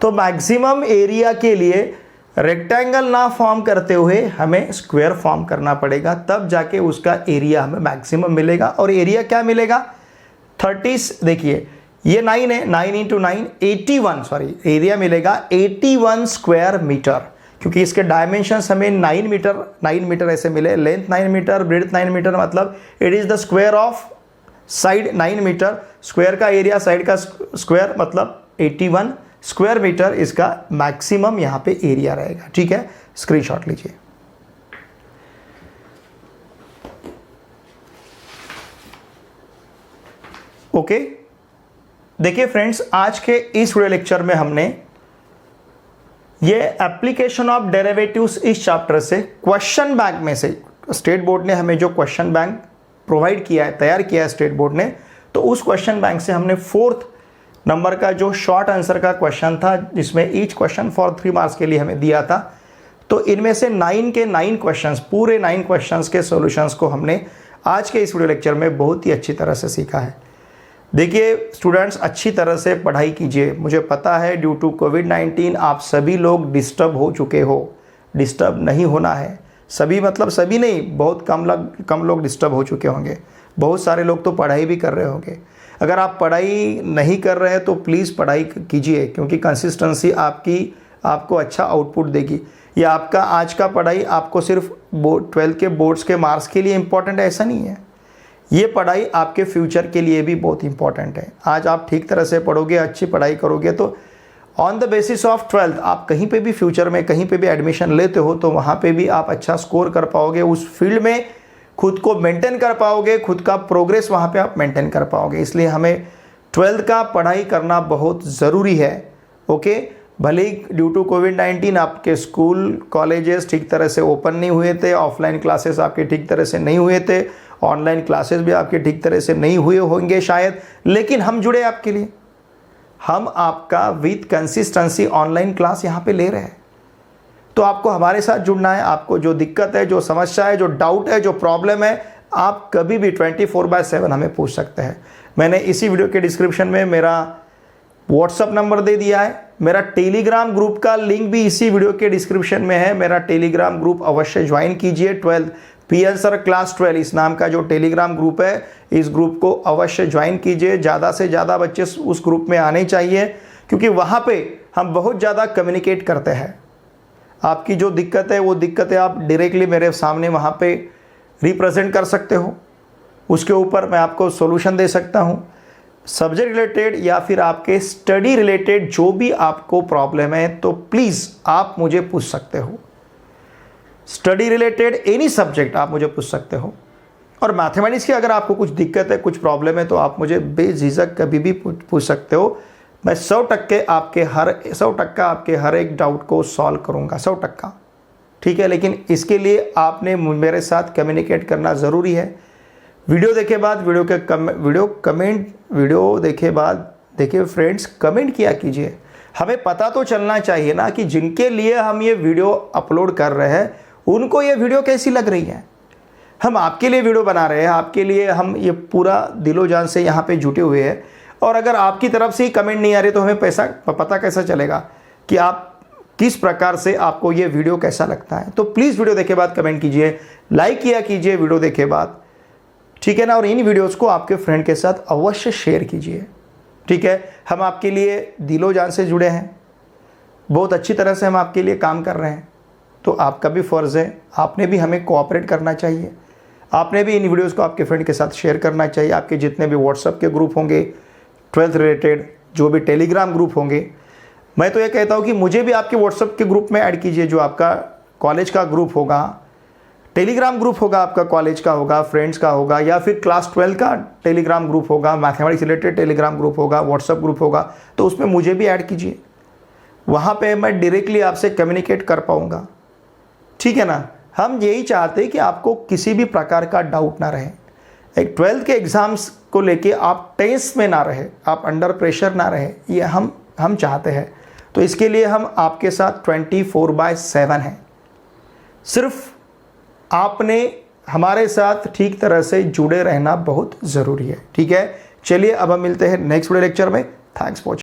[SPEAKER 1] तो मैक्सिमम एरिया के लिए रेक्टेंगल ना फॉर्म करते हुए हमें स्क्वायर फॉर्म करना पड़ेगा, तब जाके उसका एरिया हमें मैक्सिमम मिलेगा। और एरिया क्या मिलेगा, 30, देखिए ये 9 है, 9 इंटू 9 81, सॉरी एरिया मिलेगा 81 स्क्वायर मीटर, क्योंकि इसके डायमेंशंस हमें 9 मीटर ऐसे मिले, लेंथ 9 मीटर, ब्रेड्थ 9 मीटर, मतलब it is the square of side 9 metre, square का एरिया साइड का स्क्वायर मतलब 81 स्क्वायर मीटर इसका मैक्सिमम यहाँ पे एरिया रहेगा, ठीक है। स्क्रीनशॉट लीजिए। ओके, देखिए फ्रेंड्स, आज के इस वीडियो लेक्चर में हमने ये एप्लीकेशन ऑफ डेरिवेटिव्स इस चैप्टर से क्वेश्चन बैंक में से, स्टेट बोर्ड ने हमें जो क्वेश्चन बैंक प्रोवाइड किया है, तैयार किया है स्टेट बोर्ड ने, तो उस क्वेश्चन बैंक से हमने 4th नंबर का जो शॉर्ट आंसर का क्वेश्चन था, जिसमें ईच क्वेश्चन फॉर 3 मार्क्स के लिए हमें दिया था, तो इनमें से 9 के 9 क्वेश्चंस, पूरे 9 क्वेश्चंस के सॉल्यूशंस को हमने आज के इस वीडियो लेक्चर में बहुत ही अच्छी तरह से सीखा है। देखिए स्टूडेंट्स, अच्छी तरह से पढ़ाई कीजिए। मुझे पता है ड्यू टू कोविड-19 आप सभी लोग डिस्टर्ब हो चुके हो, डिस्टर्ब नहीं होना है। सभी मतलब सभी नहीं, बहुत कम लोग डिस्टर्ब हो चुके होंगे। बहुत सारे लोग तो पढ़ाई भी कर रहे होंगे। अगर आप पढ़ाई नहीं कर रहे हैं तो प्लीज़ पढ़ाई कीजिए, क्योंकि कंसिस्टेंसी आपको अच्छा आउटपुट देगी। या आपका आज का पढ़ाई आपको सिर्फ 12th के बोर्ड्स के मार्क्स के लिए इम्पॉर्टेंट है, ऐसा नहीं है। ये पढ़ाई आपके फ्यूचर के लिए भी बहुत इंपॉर्टेंट है। आज आप ठीक तरह से पढ़ोगे, अच्छी पढ़ाई करोगे, तो on the basis of 12th आप कहीं पे भी फ्यूचर में कहीं पे भी एडमिशन लेते हो तो वहाँ पे भी आप अच्छा स्कोर कर पाओगे, उस फील्ड में खुद को मेंटेन कर पाओगे, खुद का प्रोग्रेस वहाँ पे आप मेंटेन कर पाओगे। इसलिए हमें 12th का पढ़ाई करना बहुत ज़रूरी है। ओके, भले ही ड्यू टू कोविड-19 आपके स्कूल कॉलेजेस ठीक तरह से ओपन नहीं हुए थे, ऑफलाइन क्लासेस आपके ठीक तरह से नहीं हुए थे, ऑनलाइन क्लासेस भी आपके ठीक तरह से नहीं हुए होंगे शायद, लेकिन हम जुड़े आपके लिए। हम आपका विथ कंसिस्टेंसी ऑनलाइन क्लास यहाँ पे ले रहे हैं। तो आपको हमारे साथ जुड़ना है। आपको जो दिक्कत है, जो समस्या है, जो डाउट है, जो प्रॉब्लम है, आप कभी भी 24/7 हमें पूछ सकते हैं। मैंने इसी वीडियो के डिस्क्रिप्शन में मेरा व्हाट्सअप नंबर दे दिया है। मेरा टेलीग्राम ग्रुप का लिंक भी इसी वीडियो के डिस्क्रिप्शन में है। मेरा टेलीग्राम ग्रुप अवश्य ज्वाइन कीजिए। 12th PN सर क्लास 12 इस नाम का जो टेलीग्राम ग्रुप है, इस ग्रुप को अवश्य ज्वाइन कीजिए। ज़्यादा से ज़्यादा बच्चे उस ग्रुप में आने चाहिए, क्योंकि वहाँ पे हम बहुत ज़्यादा कम्युनिकेट करते हैं। आपकी जो दिक्कत है वो दिक्कतें आप डायरेक्टली मेरे सामने वहाँ पे रिप्रेजेंट कर सकते हो, उसके ऊपर मैं आपको सॉल्यूशन दे सकता हूँ। सब्जेक्ट रिलेटेड या फिर आपके स्टडी रिलेटेड जो भी आपको प्रॉब्लम है तो प्लीज़ आप मुझे पूछ सकते हो। स्टडी रिलेटेड एनी सब्जेक्ट आप मुझे पूछ सकते हो। और मैथमेटिक्स की अगर आपको कुछ दिक्कत है, कुछ प्रॉब्लम है, तो आप मुझे बेझिझक कभी भी पूछ सकते हो। मैं 100% आपके हर एक डाउट को सॉल्व करूँगा, 100%। ठीक है, लेकिन इसके लिए आपने मेरे साथ कम्युनिकेट करना ज़रूरी है। वीडियो देखे बाद वीडियो देखे बाद देखिए फ्रेंड्स, कमेंट किया कीजिए। हमें पता तो चलना चाहिए ना कि जिनके लिए हम ये वीडियो अपलोड कर रहे हैं उनको ये वीडियो कैसी लग रही है। हम आपके लिए वीडियो बना रहे हैं, आपके लिए हम ये पूरा दिलो जान से यहाँ पे जुटे हुए हैं, और अगर आपकी तरफ से ही कमेंट नहीं आ रहे तो हमें पता कैसा चलेगा कि आप किस प्रकार से आपको ये वीडियो कैसा लगता है। तो प्लीज़ वीडियो देखे बाद कमेंट कीजिए, लाइक किया कीजिए वीडियो देखे बाद, ठीक है ना। और इन वीडियोज़ को आपके फ्रेंड के साथ अवश्य शेयर कीजिए, ठीक है। हम आपके लिए दिलो जान से जुड़े हैं, बहुत अच्छी तरह से हम आपके लिए काम कर रहे हैं। तो आपका भी फ़र्ज़ है, आपने भी हमें कोऑपरेट करना चाहिए। आपने भी इन वीडियोज़ को आपके फ्रेंड के साथ शेयर करना चाहिए। आपके जितने भी व्हाट्सएप के ग्रुप होंगे 12th रिलेटेड, जो भी टेलीग्राम ग्रुप होंगे, मैं तो ये कहता हूँ कि मुझे भी आपके व्हाट्सएप के ग्रुप में ऐड कीजिए। जो आपका कॉलेज का ग्रुप होगा, टेलीग्राम ग्रुप होगा, आपका कॉलेज का होगा, फ्रेंड्स का होगा, या फिर क्लास 12 का टेलीग्राम ग्रुप होगा, मैथमेटिक्स रिलेटेड टेलीग्राम ग्रुप होगा, व्हाट्सएप ग्रुप होगा, तो उसमें मुझे भी ऐड कीजिए। वहाँ पे मैं डायरेक्टली आपसे कम्युनिकेट कर पाऊँगा, ठीक है ना। हम यही चाहते हैं कि आपको किसी भी प्रकार का डाउट ना रहे। एक 12th के एग्ज़ाम्स को लेके आप टेंस में ना रहे, आप अंडर प्रेशर ना रहे, ये हम चाहते हैं। तो इसके लिए हम आपके साथ 24/7 हैं। सिर्फ आपने हमारे साथ ठीक तरह से जुड़े रहना बहुत ज़रूरी है, ठीक है। चलिए अब हम मिलते हैं नेक्स्ट वीडियो लेक्चर में। Thanks for watching.